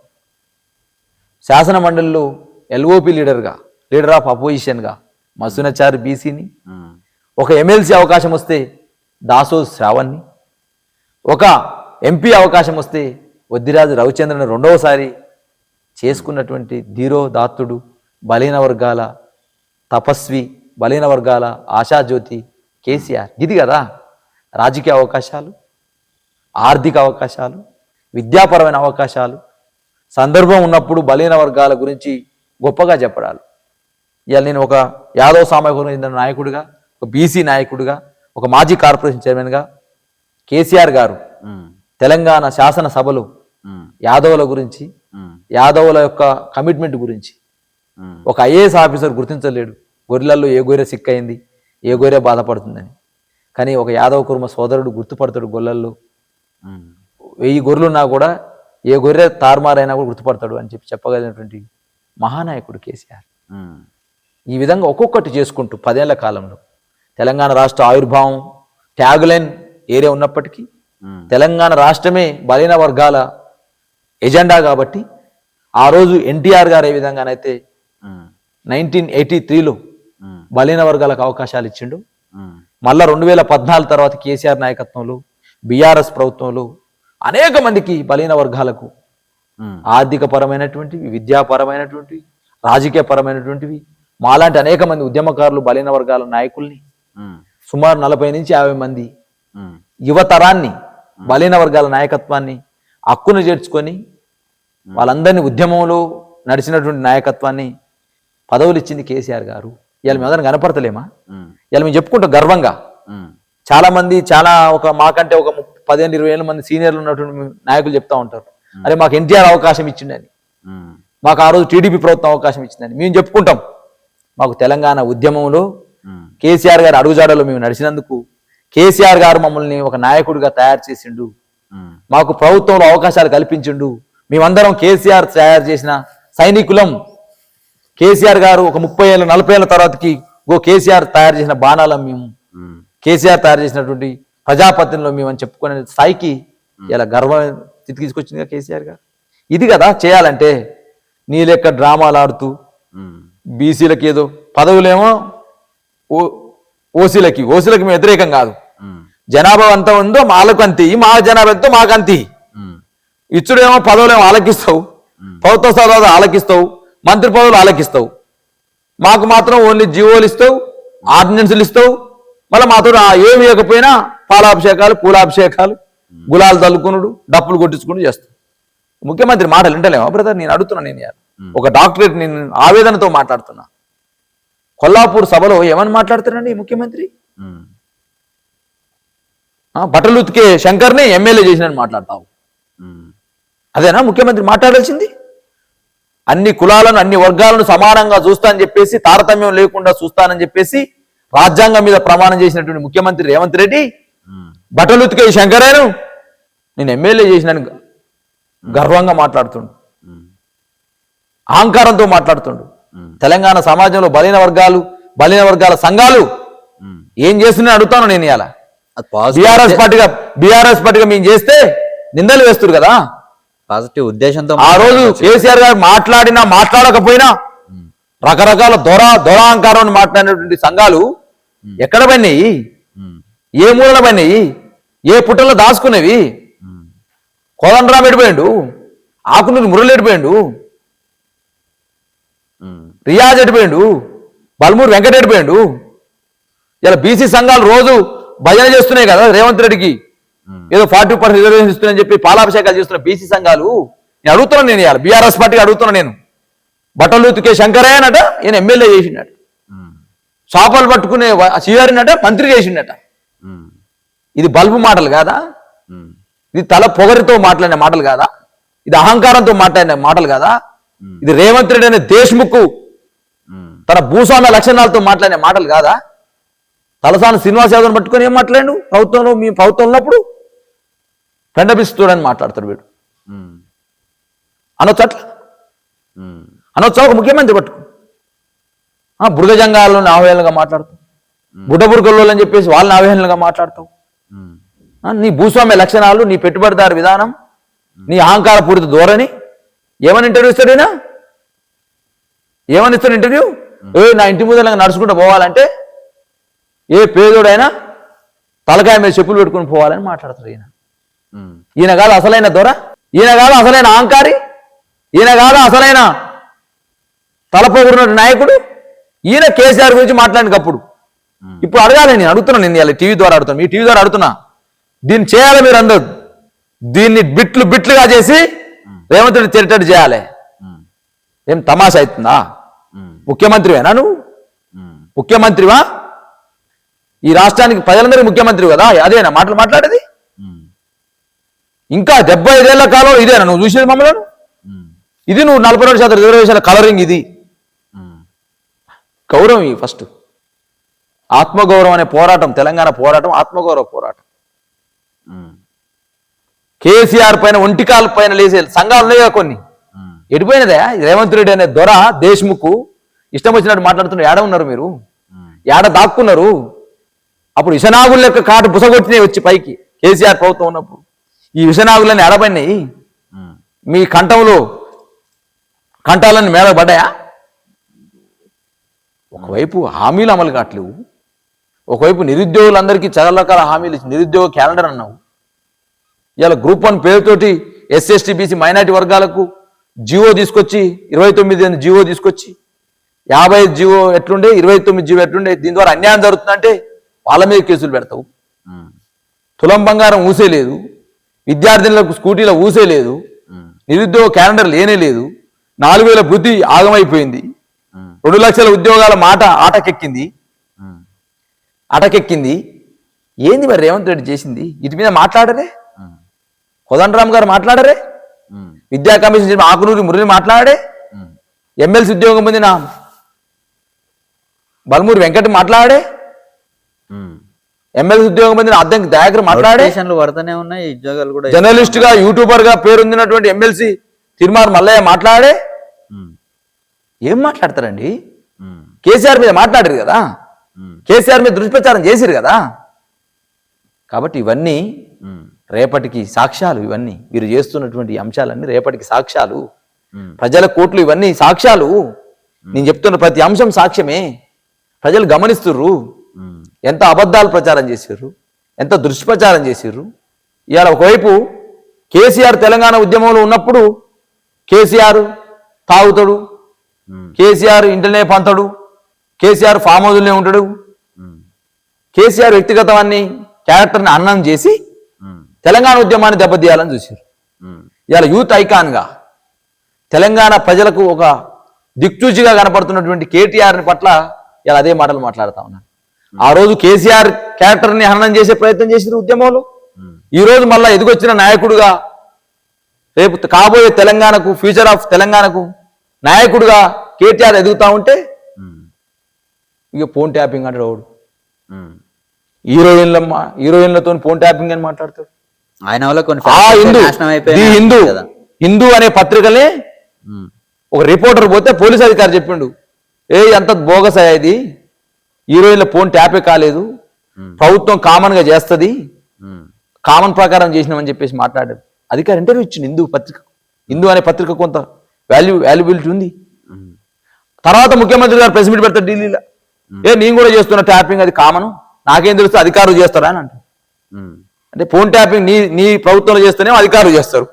శాసన మండలిలో ఎల్ఓపి లీడర్ ఆఫ్ అపోజిషన్గా మస్తునాచారి బీసీని, ఒక ఎమ్మెల్సీ అవకాశం వస్తే దాసో శ్రావణ్ని, ఒక ఎంపీ అవకాశం వస్తే వద్దిరాజు రవిచంద్రన్ రెండవసారి చేసుకున్నటువంటి ధీరోదాత్తుడు, బలీన వర్గాల తపస్వి, బలీన వర్గాల ఆశాజ్యోతి కేసీఆర్. ఇది కదా రాజకీయ అవకాశాలు, ఆర్థిక అవకాశాలు, విద్యాపరమైన అవకాశాలు, సందర్భం ఉన్నప్పుడు బలీన వర్గాల గురించి గొప్పగా చెప్పడాలు. ఇవాళ నేను ఒక యాదవ సామాజిక చెందిన నాయకుడిగా, ఒక బీసీ నాయకుడిగా, ఒక మాజీ కార్పొరేషన్ చైర్మన్గా కేసీఆర్ గారు తెలంగాణ శాసనసభలో యాదవుల గురించి, యాదవుల యొక్క కమిట్మెంట్ గురించి ఒక ఐఏఎస్ ఆఫీసర్ గుర్తించలేడు. గొర్రెలలో ఏ గొర్రె సిక్కయింది, ఏ గొర్రె బాధపడుతుందని. కానీ ఒక యాదవ కుర్మ సోదరుడు గుర్తుపడతాడు. గొల్లల్లో 1000 గొర్రెలున్నా కూడా ఏ గొర్రె తారుమారైనా కూడా గుర్తుపడతాడు అని చెప్పగలిగినటువంటి మహానాయకుడు కేసీఆర్. ఈ విధంగా ఒక్కొక్కటి చేసుకుంటూ 10 ఏళ్ల కాలంలో తెలంగాణ రాష్ట్ర ఆవిర్భావం ట్యాగ్లైన్ ఏరియా ఉన్నప్పటికీ తెలంగాణ రాష్ట్రమే బలీన వర్గాల ఎజెండా కాబట్టి ఆ రోజు ఎన్టీఆర్ గారు ఏ విధంగానైతే 1983లో బలీన వర్గాలకు అవకాశాలు ఇచ్చిండు, మళ్ళా 2014 తర్వాత కేసీఆర్ నాయకత్వంలో బీఆర్ఎస్ ప్రభుత్వంలో అనేక మందికి బలీన వర్గాలకు ఆర్థిక పరమైనటువంటివి, విద్యాపరమైనటువంటివి, రాజకీయ పరమైనటువంటివి, మాలాంటి అనేక మంది ఉద్యమకారులు బలీన వర్గాల నాయకుల్ని సుమారు 40 నుంచి 50 మంది యువతరాన్ని బలీన వర్గాల నాయకత్వాన్ని హక్కును చేర్చుకొని వాళ్ళందరినీ ఉద్యమంలో నడిచినటువంటి నాయకత్వాన్ని పదవులు ఇచ్చింది కేసీఆర్ గారు. ఇవాళ మేము అందరం కనపడతలేమా? ఇవాళ మేము చెప్పుకుంటాం గర్వంగా. చాలా మంది ఒక మాకంటే ఒక 15-20 ఏళ్ళ మంది సీనియర్లు ఉన్నటువంటి నాయకులు చెప్తా ఉంటారు, అరే మాకు ఎన్టీఆర్ అవకాశం ఇచ్చిండని, మాకు ఆ రోజు టీడీపీ ప్రభుత్వం అవకాశం ఇచ్చిందని. మేము చెప్పుకుంటాం మాకు తెలంగాణ ఉద్యమంలో కేసీఆర్ గారు అడుగుజాడలో మేము నడిచినందుకు కేసీఆర్ గారు మమ్మల్ని ఒక నాయకుడిగా తయారు చేసిండు, మాకు ప్రభుత్వంలో అవకాశాలు కల్పించిండు, మేమందరం కేసీఆర్ తయారు చేసిన సైనికులం. కేసీఆర్ గారు ఒక 30 ఏళ్ళ 40 ఏళ్ళ తర్వాతకి కేసీఆర్ తయారు చేసిన బాణాలం మేము, కేసీఆర్ తయారు చేసినటువంటి ప్రజాపతిలో మేము అని చెప్పుకునే స్థాయికి ఇలా గర్వం స్థితికి తీసుకొచ్చింది కదా కేసీఆర్ గారు. ఇది కదా చేయాలంటే. నీ లెక్క డ్రామాలు ఆడుతూ బీసీలకి ఏదో పదవులేమో ఓసీలకి మేము వ్యతిరేకం కాదు, జనాభా ఎంత ఉందో మాలకు అంతి, మా జనాభా ఎంతో మాకు అంతి. ఇచ్చుడేమో పదవులేమో ఆలకిస్తావు, ప్రభుత్వ సభలు ఆలకిస్తావు, మంత్రి పదవులు ఆలకిస్తావు, మాకు మాత్రం ఓన్లీ జీవోలు ఇస్తావు, ఆర్డినెన్సులు ఇస్తావు. మళ్ళీ మాతో ఏమి ఇవ్వకపోయినా పాలాభిషేకాలు, పూలాభిషేకాలు, గులాలు తల్లుకునుడు, డప్పులు కొట్టించుకుని చేస్తావు. ముఖ్యమంత్రి మాటలు వింటలేమా బ్రదర్? నేను అడుగుతున్నా. నేను ఒక డాక్టరేట్ నేను ఆవేదనతో మాట్లాడుతున్నా. కొల్లాపూర్ సభలో ఏమని మాట్లాడుతున్నాండి ముఖ్యమంత్రి? బట్టలు ఉతికే శంకర్ని ఎమ్మెల్యే చేసినని మాట్లాడతావు. అదేనా ముఖ్యమంత్రి మాట్లాడాల్సింది? అన్ని కులాలను, అన్ని వర్గాలను సమానంగా చూస్తా అని చెప్పేసి, తారతమ్యం లేకుండా చూస్తానని చెప్పేసి రాజ్యాంగం మీద ప్రమాణం చేసినటువంటి ముఖ్యమంత్రి రేవంత్ రెడ్డి బట్టలు ఉతికే శంకరేను నేను ఎమ్మెల్యే చేసినని గర్వంగా మాట్లాడుతుండు, అహంకారంతో మాట్లాడుతుండు. తెలంగాణ సమాజంలో బలీన వర్గాల సంఘాలు ఏం చేస్తున్నా అడుగుతాను నేను. ఇలా బీఆర్ఎస్ పార్టీగా మేము చేస్తే నిందలు వేస్తారు కదా. పాజిటివ్ ఉద్దేశంతో ఆ రోజు కేసీఆర్ గారు మాట్లాడకపోయినా రకరకాల దొరాహంకారం మాట్లాడినటువంటి సంఘాలు ఎక్కడ పడినాయి? ఏ మూలన పడినాయి? ఏ పుట్టలో దాచుకునేవి? కోదండరాం ఎడిపోయిండు, ఆకునూరు మురళి ఎడిపోయిండు, రియాజ్ ఎడిపోయిండు, బల్మూరు వెంకట ఎడిపోయిండు. ఇలా బీసీ సంఘాలు రోజు భజన చేస్తున్నాయి కదా రేవంత్ రెడ్డికి, ఏదో 40% రిజర్వేషన్ ఇస్తున్నాయని చెప్పి పాలాభిషేకాలు చేస్తున్న బీసీ సంఘాలు. నేను అడుగుతున్నాను, నేను ఇవాళ బీఆర్ఎస్ పార్టీకి అడుగుతున్నా. నేను బట్టలు ఉతికే శంకరయ్యనట ఈయన ఎమ్మెల్యే చేసిండట, చేపలు పట్టుకునే శ్రీవారినట మంత్రి చేసిండట. ఇది బల్బు మాటలు కాదా? ఇది తల పొగరితో మాట్లాడిన మాటలు కాదా? ఇది అహంకారంతో మాట్లాడిన మాటలు కాదా? ఇది రేవంత్ రెడ్డి అనే దేశ్ముఖ్ తన భూస్వామ్య లక్షణాలతో మాట్లాడిన మాటలు కాదా? తలసాని శ్రీనివాస్ యాదవ్ని పట్టుకొని ఏం మాట్లాడు? మీ ప్రభుత్వం ఉన్నప్పుడు పెండబిస్తుడని మాట్లాడతాడు వీడు. అనొచ్చు అట్లా? అనొచ్చా ఒక ముఖ్యమంత్రి పట్టుకు? బురద జంగాలను అవహేళనగా మాట్లాడతావు, బుడ్డబుర్గల్లో అని చెప్పేసి వాళ్ళని అవహేళనగా మాట్లాడతావు. నీ భూస్వామ్య లక్షణాలు, నీ పెట్టుబడిదారు విధానం, నీ అహంకారపూరిత ధోరణి. ఏమని ఇంటర్వ్యూ ఇస్తాడైనా? ఏమని ఇస్తాడు ఇంటర్వ్యూ? నా ఇంటి ముందర నడుచుకుంటూ పోవాలంటే ఏ పేదోడైనా తలకాయ మీద చెప్పులు పెట్టుకుని పోవాలని మాట్లాడతాడు ఈయన. ఈయన కాదు అసలైన దొర, ఈయన కాదు అసలైన అహంకారి, ఈయన కాదు అసలైన తలపోగున్న నాయకుడు. ఈయన కేసీఆర్ గురించి మాట్లాడినప్పుడు ఇప్పుడు అడగాలి. నేను అడుగుతున్నా, నేను ఇలా టీవీ ద్వారా అడుగుతాను, మీ టీవీ ద్వారా అడుగుతున్నా. దీన్ని చేయాలి మీరు అందరూ. దీన్ని బిట్లుగా చేసి రేవంత్ రెడ్డి తిరిటట్టు చేయాలి. ఏం తమాషా అవుతుందా? ముఖ్యమంత్రివేనా నువ్వు? ముఖ్యమంత్రివా? ఈ రాష్ట్రానికి ప్రజలందరికీ ముఖ్యమంత్రి కదా, అదేనా మాటలు మాట్లాడేది? ఇంకా 75 ఏళ్ల కాలం ఇదేనా నువ్వు చూసేది మమ్మల్ని? ఇది నువ్వు 42% రిజర్వేషన్ల కలరింగ్. ఇది గౌరవం. ఈ ఫస్ట్ ఆత్మగౌరవం అనే పోరాటం, తెలంగాణ పోరాటం ఆత్మగౌరవ పోరాటం. కేసీఆర్ పైన ఒంటికాల పైన లేసే సంఘాలు ఉన్నాయిగా కొన్ని. ఎడిపోయినదే రేవంత్ రెడ్డి అనే దొర దేశ్ముఖ్ ఇష్టం వచ్చినట్టు మాట్లాడుతున్నారు. ఏడ ఉన్నారు మీరు? ఏడ దాక్కున్నారు? అప్పుడు విషనాగుల లెక్క కాటు బుసగొట్టినాయి వచ్చి పైకి కేసీఆర్ ప్రభుత్వం ఉన్నప్పుడు. ఈ విషనాగులన్నీ ఎడబడినాయి. మీ కంఠాలన్నీ మేడ పడ్డాయా? ఒకవైపు హామీలు అమలు కావట్లేవు, ఒకవైపు నిరుద్యోగులందరికీ చాలా రకాల హామీలు ఇచ్చి నిరుద్యోగ క్యాలెండర్ అన్నావు. ఇవాళ గ్రూప్ 1 పేరుతోటి ఎస్సీ ఎస్టీ బీసీ మైనార్టీ వర్గాలకు జీవో తీసుకొచ్చి 29 జీవో తీసుకొచ్చి 55 జీవో ఎట్లుండే, 29 జీవో ఎట్లుండే, దీని ద్వారా అన్యాయం జరుగుతుందంటే వాళ్ళ మీద కేసులు పెడతావు. తులం బంగారం ఊసే లేదు, విద్యార్థులకు స్కూటీలో ఊసే లేదు, నిరుద్యోగ క్యాలెండర్ లేనే లేదు, 4000 వృద్ధి ఆగమైపోయింది, 2 లక్షల ఉద్యోగాల మాట ఆటకెక్కింది. ఏంది మరి రేవంత్ రెడ్డి చేసింది? ఇటు మీద మాట్లాడరే, కోదండరామ్ గారు మాట్లాడరే, విద్యా కమిషన్ ఆకునూరి మురళి మాట్లాడే, ఎమ్మెల్సీ ఉద్యోగం పొందిన బల్మూరి వెంకట మాట్లాడే, ఎమ్మెల్సీ ఉద్యోగం పొందిన అద్దంకి దయాకర్ మాట్లాడే, పడుతూనే ఉన్నాయి ఉద్యోగాలు కూడా. జర్నలిస్ట్ గా యూట్యూబర్ గా పేరొందినటువంటి ఎమ్మెల్సీ తిరుమార్ మల్లయ్య మాట్లాడే. ఏం మాట్లాడతారండి? కేసీఆర్ మీద మాట్లాడారు కదా, కేసీఆర్ మీద దుష్ప్రచారం చేసిరు కదా. కాబట్టి ఇవన్నీ రేపటికి సాక్ష్యాలు. ఇవన్నీ వీరు చేస్తున్నటువంటి అంశాలన్నీ రేపటికి సాక్ష్యాలు. ప్రజల కోట్లు ఇవన్నీ సాక్ష్యాలు. నేను చెప్తున్న ప్రతి అంశం సాక్ష్యమే. ప్రజలు గమనిస్తుర్రు. ఎంత అబద్ధాలు ప్రచారం చేసిర్రు, ఎంత దుష్ప్రచారం చేసిర్రు. ఇవాళ ఒకవైపు కేసీఆర్ తెలంగాణ ఉద్యమంలో ఉన్నప్పుడు కేసీఆర్ తాగుతాడు, కేసీఆర్ ఇంటనే పంతడు, కేసీఆర్ ఫామ్ హౌస్లోనే ఉంటాడు, కేసీఆర్ వ్యక్తిగతాన్ని క్యారెక్టర్ని అన్నం చేసి తెలంగాణ ఉద్యమాన్ని దెబ్బతీయాలని చూశారు. ఇవాళ యూత్ ఐకాన్గా తెలంగాణ ప్రజలకు ఒక దిక్చూచిగా కనపడుతున్నటువంటి కేటీఆర్ని పట్ల ఇలా అదే మాటలు మాట్లాడుతా ఉన్నారు. ఆ రోజు కేసీఆర్ క్యారెక్టర్ని హననం చేసే ప్రయత్నం చేసిన ఉద్యమంలో ఈ రోజు మళ్ళా ఎదుగొచ్చిన నాయకుడుగా, రేపు కాబోయే తెలంగాణకు, ఫ్యూచర్ ఆఫ్ తెలంగాణకు నాయకుడుగా కేటీఆర్ ఎదుగుతా ఉంటే ఇక ఫోన్ ట్యాపింగ్ అంటాడు వాడు. హీరోయిన్లతో ఫోన్ ట్యాపింగ్ అని మాట్లాడతాడు. ఆయన వల్ల కొన్ని హిందూ అనే పత్రికలే ఒక రిపోర్టర్ పోతే పోలీస్ అధికారి చెప్పిండు, అంత బోగస్ ఇది, హీరోయిన్ల ఫోన్ ట్యాపే కాలేదు, ప్రభుత్వం కామన్ గా చేస్తుంది, కామన్ ప్రకారం చేసినామని చెప్పేసి మాట్లాడాడు. అధికారి ఇంటర్వ్యూ ఇచ్చింది హిందూ అనే పత్రిక కొంత వాల్యుబిలిటీ ఉంది. తర్వాత ముఖ్యమంత్రి గారు ప్రెస్ మీట్ పెడతారు ఢిల్లీలో, నేను కూడా చేస్తున్న ట్యాపింగ్, అది కామన్, నాకేం తెలుస్తుంది, అధికారులు చేస్తారా అని అంటారు. అంటే ఫోన్ ట్యాపింగ్ నీ ప్రభుత్వంలో చేస్తేనే అధికారులు చేస్తారు,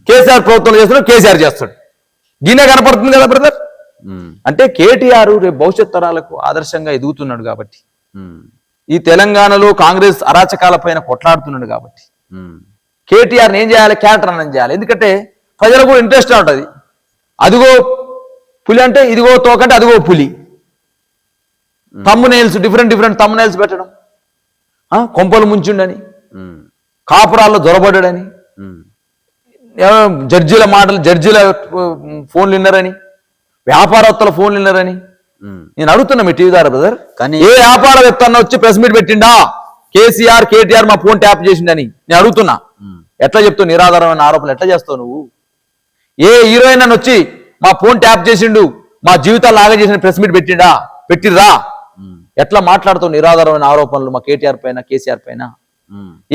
కేసీఆర్ ప్రభుత్వంలో చేస్తున్నా కేసీఆర్ చేస్తాడు. దీనే కనపడుతుంది కదా బ్రదర్. అంటే కేటీఆర్ రేపు భవిష్యత్ తరాలకు ఆదర్శంగా ఎదుగుతున్నాడు కాబట్టి, ఈ తెలంగాణలో కాంగ్రెస్ అరాచకాల పైన కొట్లాడుతున్నాడు కాబట్టి కేటీఆర్ ఏం చేయాలి? క్యారెక్టర్ అన్నం చేయాలి. ఎందుకంటే ప్రజలకు కూడా ఇంట్రెస్ట్ ఉంటుంది. అదిగో పులి అంటే ఇదిగో తోకంటే అదిగో పులి. తమ్మునైల్స్, డిఫరెంట్ తమ్మునైల్స్ పెట్టడం, కొంపలు ముంచుండని, కాపురాల్లో దొరబడ్డాడని, జడ్జీల మాటలు, జడ్జీల ఫోన్లు విన్నారని, వ్యాపారవేత్తల ఫోన్లు విన్నారని. నేను అడుగుతున్నా మీ టీవీ ద్వారా బ్రదర్, కానీ ఏ వ్యాపారవేత్త వచ్చి ప్రెస్ మీట్ పెట్టిండా కేటీఆర్ మా ఫోన్ ట్యాప్ చేసిండని? నేను అడుగుతున్నా. ఎట్లా చెప్తావు? నిరాధారమైన ఆరోపణలు ఎట్లా చేస్తావు నువ్వు? ఏ హీరోయిన్ అని వచ్చి మా ఫోన్ ట్యాప్ చేసిండు, మా జీవితాలు లాగా చేసిన ప్రెస్ మీట్ పెట్టిర్రా ఎట్లా మాట్లాడుతూ నిరాధారమైన ఆరోపణలు మా కేటీఆర్ పైన కేసీఆర్ పైన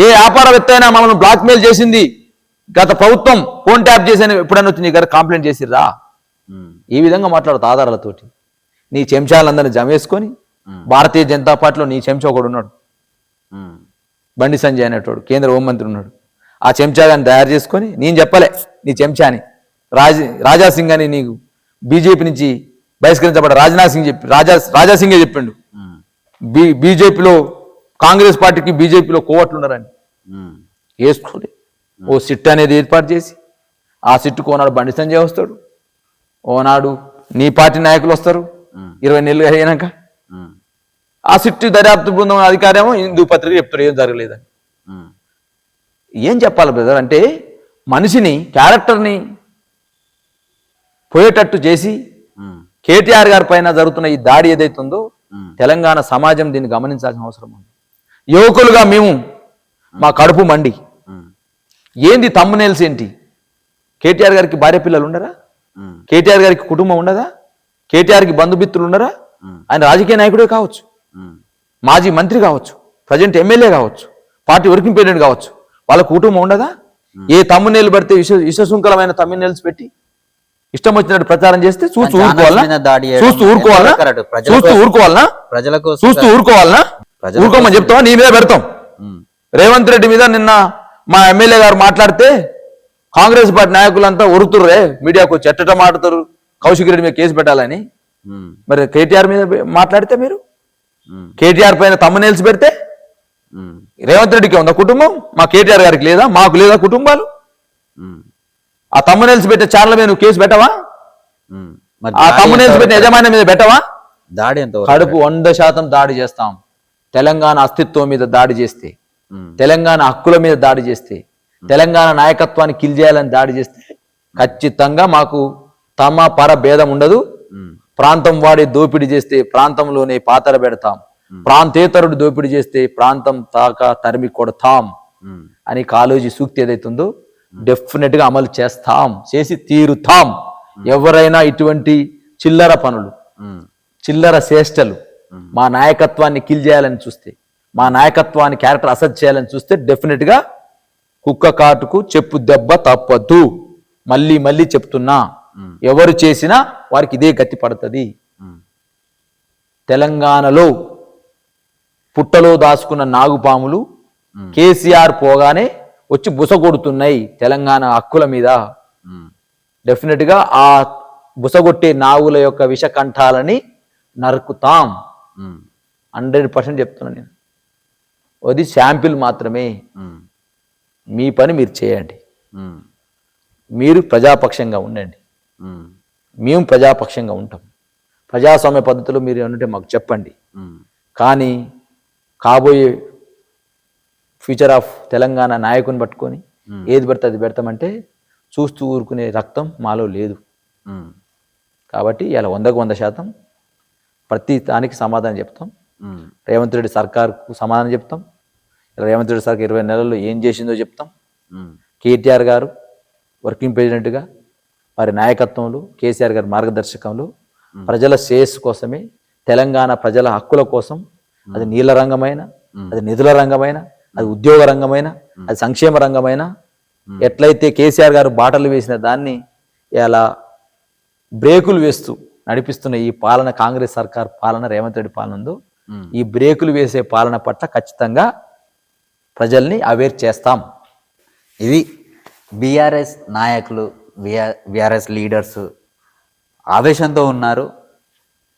ఏ వ్యాపారవేత్త అయినా మమ్మల్ని బ్లాక్మెయిల్ చేసింది గత ప్రభుత్వం ఫోన్ ట్యాప్ చేసిన ఎప్పుడైనా వచ్చి నీ గారు కంప్లైంట్ చేసిర్రా ఈ విధంగా మాట్లాడుతూ ఆధారాలతోటి నీ చెంచాలందరినీ జమేసుకొని భారతీయ జనతా పార్టీలో నీ చెంచా ఒకడు ఉన్నాడు బండి సంజయ్ అనేటోడు కేంద్ర హోంమంత్రి ఉన్నాడు ఆ చెంచాగాన్ని తయారు చేసుకొని నేను చెప్పలే నీ చెంచాని రాజాసింగ్ అని నీకు బీజేపీ నుంచి బహిష్కరించబడ్డ రాజ్నాథ్ సింగ్ రాజాసింగే చెప్పిండు బీజేపీలో కాంగ్రెస్ పార్టీకి బీజేపీలో కోవట్లు ఉన్నారని వేసుకోలే ఓ సిట్ అనేది ఏర్పాటు చేసి ఆ సిట్టుకు ఓనాడు బండి సంజయ్ వస్తాడు ఓనాడు నీ పార్టీ నాయకులు వస్తారు 20 నెలలు అయినాక ఆ సిట్టు దర్యాప్తు బృందం అధికారేమో హిందూ పత్రిక చెప్తారు ఏం జరగలేదని ఏం చెప్పాలి బ్రదర్ అంటే మనిషిని క్యారెక్టర్ని పోయేటట్టు చేసి కేటీఆర్ గారి పైన జరుగుతున్న ఈ దాడి ఏదైతుందో తెలంగాణ సమాజం దీన్ని గమనించాల్సిన అవసరం ఉంది యువకులుగా మేము మా కడుపు మండి ఏంది తమ్మునేల్స్ ఏంటి కేటీఆర్ గారికి భార్య పిల్లలు ఉండరా కేటీఆర్ గారికి కుటుంబం ఉండదా కేటీఆర్కి బంధుమిత్రులు ఉండరా ఆయన రాజకీయ నాయకుడే కావచ్చు మాజీ మంత్రి కావచ్చు ప్రజెంట్ ఎమ్మెల్యే కావచ్చు పార్టీ వర్కింగ్ ప్రెసిడెంట్ కావచ్చు వాళ్ళ కుటుంబం ఉండదా ఏ తమ్మునేలు పడితే విషశృంఖలమైన తమ్మునేల్స్ పెట్టి ఇష్టం వచ్చినట్టు ప్రచారం చేస్తే చూస్తూ ఊరుకోవాలనా ఊరుకోమని చెప్తావా నీ మీద పెడతాం రేవంత్ రెడ్డి మీద నిన్న మా ఎమ్మెల్యే గారు మాట్లాడితే కాంగ్రెస్ పార్టీ నాయకులంతా ఉరుతుర్రే మీడియాకు వచ్చి ఎట్టట మాట్లాడతారు కౌశిక్ రెడ్డి మీద కేసు పెట్టాలని మరి కేటీఆర్ మీద మాట్లాడితే మీరు కేటీఆర్ పైన తమ్మునేల్స్ పెడితే రేవంత్ రెడ్డికి ఉందా కుటుంబం మా కేటీఆర్ గారికి లేదా మాకు లేదా కుటుంబాలు ఆ తమ్మునేల్స్ పెట్టే ఛానల్ మీద నువ్వు కేసు పెట్టవా ఆ తమ్మునేల్స్ పెట్టిన యజమాని మీద పెట్టవా దాడి ఎంత కడుపు 100% దాడి చేస్తాం తెలంగాణ అస్తిత్వం మీద దాడి చేస్తే తెలంగాణ హక్కుల మీద దాడి చేస్తే తెలంగాణ నాయకత్వాన్ని కిల్ చేయాలని దాడి చేస్తే ఖచ్చితంగా మాకు తమ పర భేదం ఉండదు ప్రాంతం వాడి దోపిడీ చేస్తే ప్రాంతంలోనే పాతర పెడతాం ప్రాంతేతరుడు దోపిడీ చేస్తే ప్రాంతం తాక తరిమి కొడతాం అని కాళోజీ సూక్తి ఏదైతుందో డెఫినెట్ గా అమలు చేసి తీరుతాం ఎవరైనా ఇటువంటి చిల్లర పనులు చిల్లర చేష్టలు మా నాయకత్వాన్ని కిల్ చేయాలని చూస్తే మా నాయకత్వాన్ని క్యారెక్టర్ అసెట్ చేయాలని చూస్తే డెఫినెట్ గా కుక్క కాటుకు చెప్పు దెబ్బ తప్పదు మళ్ళీ మళ్ళీ చెప్తున్నా ఎవరు చేసినా వారికి ఇదే గతి పడుతుంది తెలంగాణలో పుట్టలో దాచుకున్న నాగుపాములు కేసీఆర్ పోగానే వచ్చి బుసగొడుతున్నాయి తెలంగాణ హక్కుల మీద డెఫినెట్ గా ఆ బుసగొట్టే నాగుల యొక్క విషకంఠాలని నరుకుతాం 100% చెప్తున్నా నేను అది శాంపిల్ మాత్రమే మీ పని మీరు చేయండి మీరు ప్రజాపక్షంగా ఉండండి మేము ప్రజాపక్షంగా ఉంటాం ప్రజాస్వామ్య పద్ధతిలో మీరు ఏమంటే మాకు చెప్పండి కానీ కాబోయే ఫ్యూచర్ ఆఫ్ తెలంగాణ నాయకుని పట్టుకొని ఏది పెడితే అది పెడతామంటే చూస్తూ ఊరుకునే రక్తం మాలో లేదు కాబట్టి ఇలా 100% ప్రతి దానికి సమాధానం చెప్తాం రేవంత్ రెడ్డి సర్కార్కు సమాధానం చెప్తాం రేవంత్ రెడ్డి సర్కార్ 20 నెలల్లో ఏం చేసిందో చెప్తాం కేటీఆర్ గారు వర్కింగ్ ప్రెసిడెంట్గా వారి నాయకత్వంలో కేసీఆర్ గారి మార్గదర్శకంలో ప్రజల శ్రేయస్సు కోసమే తెలంగాణ ప్రజల హక్కుల కోసం అది నీళ్ళ రంగమైన అది నిధుల రంగమైన అది ఉద్యోగ రంగమైన అది సంక్షేమ రంగమైన ఎట్లయితే కేసీఆర్ గారు బాటలు వేసిన దాన్ని ఇలా బ్రేకులు వేస్తూ నడిపిస్తున్న ఈ పాలన కాంగ్రెస్ సర్కార్ పాలన రేవంత్ రెడ్డి పాలన ఉందో ఈ బ్రేకులు వేసే పాలన పట్ల ఖచ్చితంగా ప్రజల్ని అవేర్ చేస్తాం. ఇది బీఆర్ఎస్ నాయకులు బీఆర్ఎస్ లీడర్స్ ఆవేశంతో ఉన్నారు.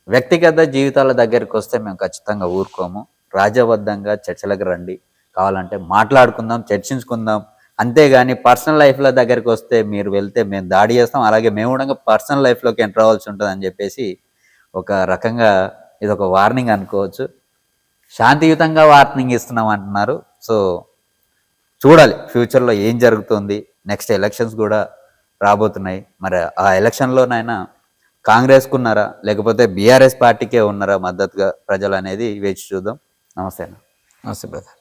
వ్యక్తిగత జీవితాల దగ్గరికి వస్తే మేము ఖచ్చితంగా ఊరుకోము. రాజ్యబద్ధంగా చర్చలకు రండి, కావాలంటే మాట్లాడుకుందాం, చర్చించుకుందాం. అంతేగాని పర్సనల్ లైఫ్ల దగ్గరికి వస్తే మీరు వెళ్తే మేము దాడి చేస్తాం, అలాగే మేము కూడా పర్సనల్ లైఫ్లోకి ఎంటర్ అవ్వాల్సి ఉంటుంది అని చెప్పేసి ఒక రకంగా ఇది ఒక వార్నింగ్ అనుకోవచ్చు. శాంతియుతంగా వార్నింగ్ ఇస్తున్నాం అంటున్నారు. సో చూడాలి ఫ్యూచర్లో ఏం జరుగుతుంది. నెక్స్ట్ ఎలక్షన్స్ కూడా రాబోతున్నాయి. మరి ఆ ఎలక్షన్లోనైనా కాంగ్రెస్కు ఉన్నారా లేకపోతే బీఆర్ఎస్ పార్టీకే ఉన్నారా మద్దతుగా ప్రజలు అనేది వేచి చూద్దాం. నమస్తే అన్న. నమస్తే brother.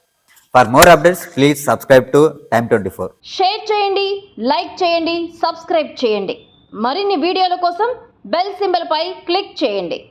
For more updates please subscribe to Time 24. Share చేయండి, లైక్ చేయండి, సబ్స్క్రైబ్ చేయండి. మరిన్ని వీడియోల కోసం బెల్ సింబల్ పై క్లిక్ చేయండి.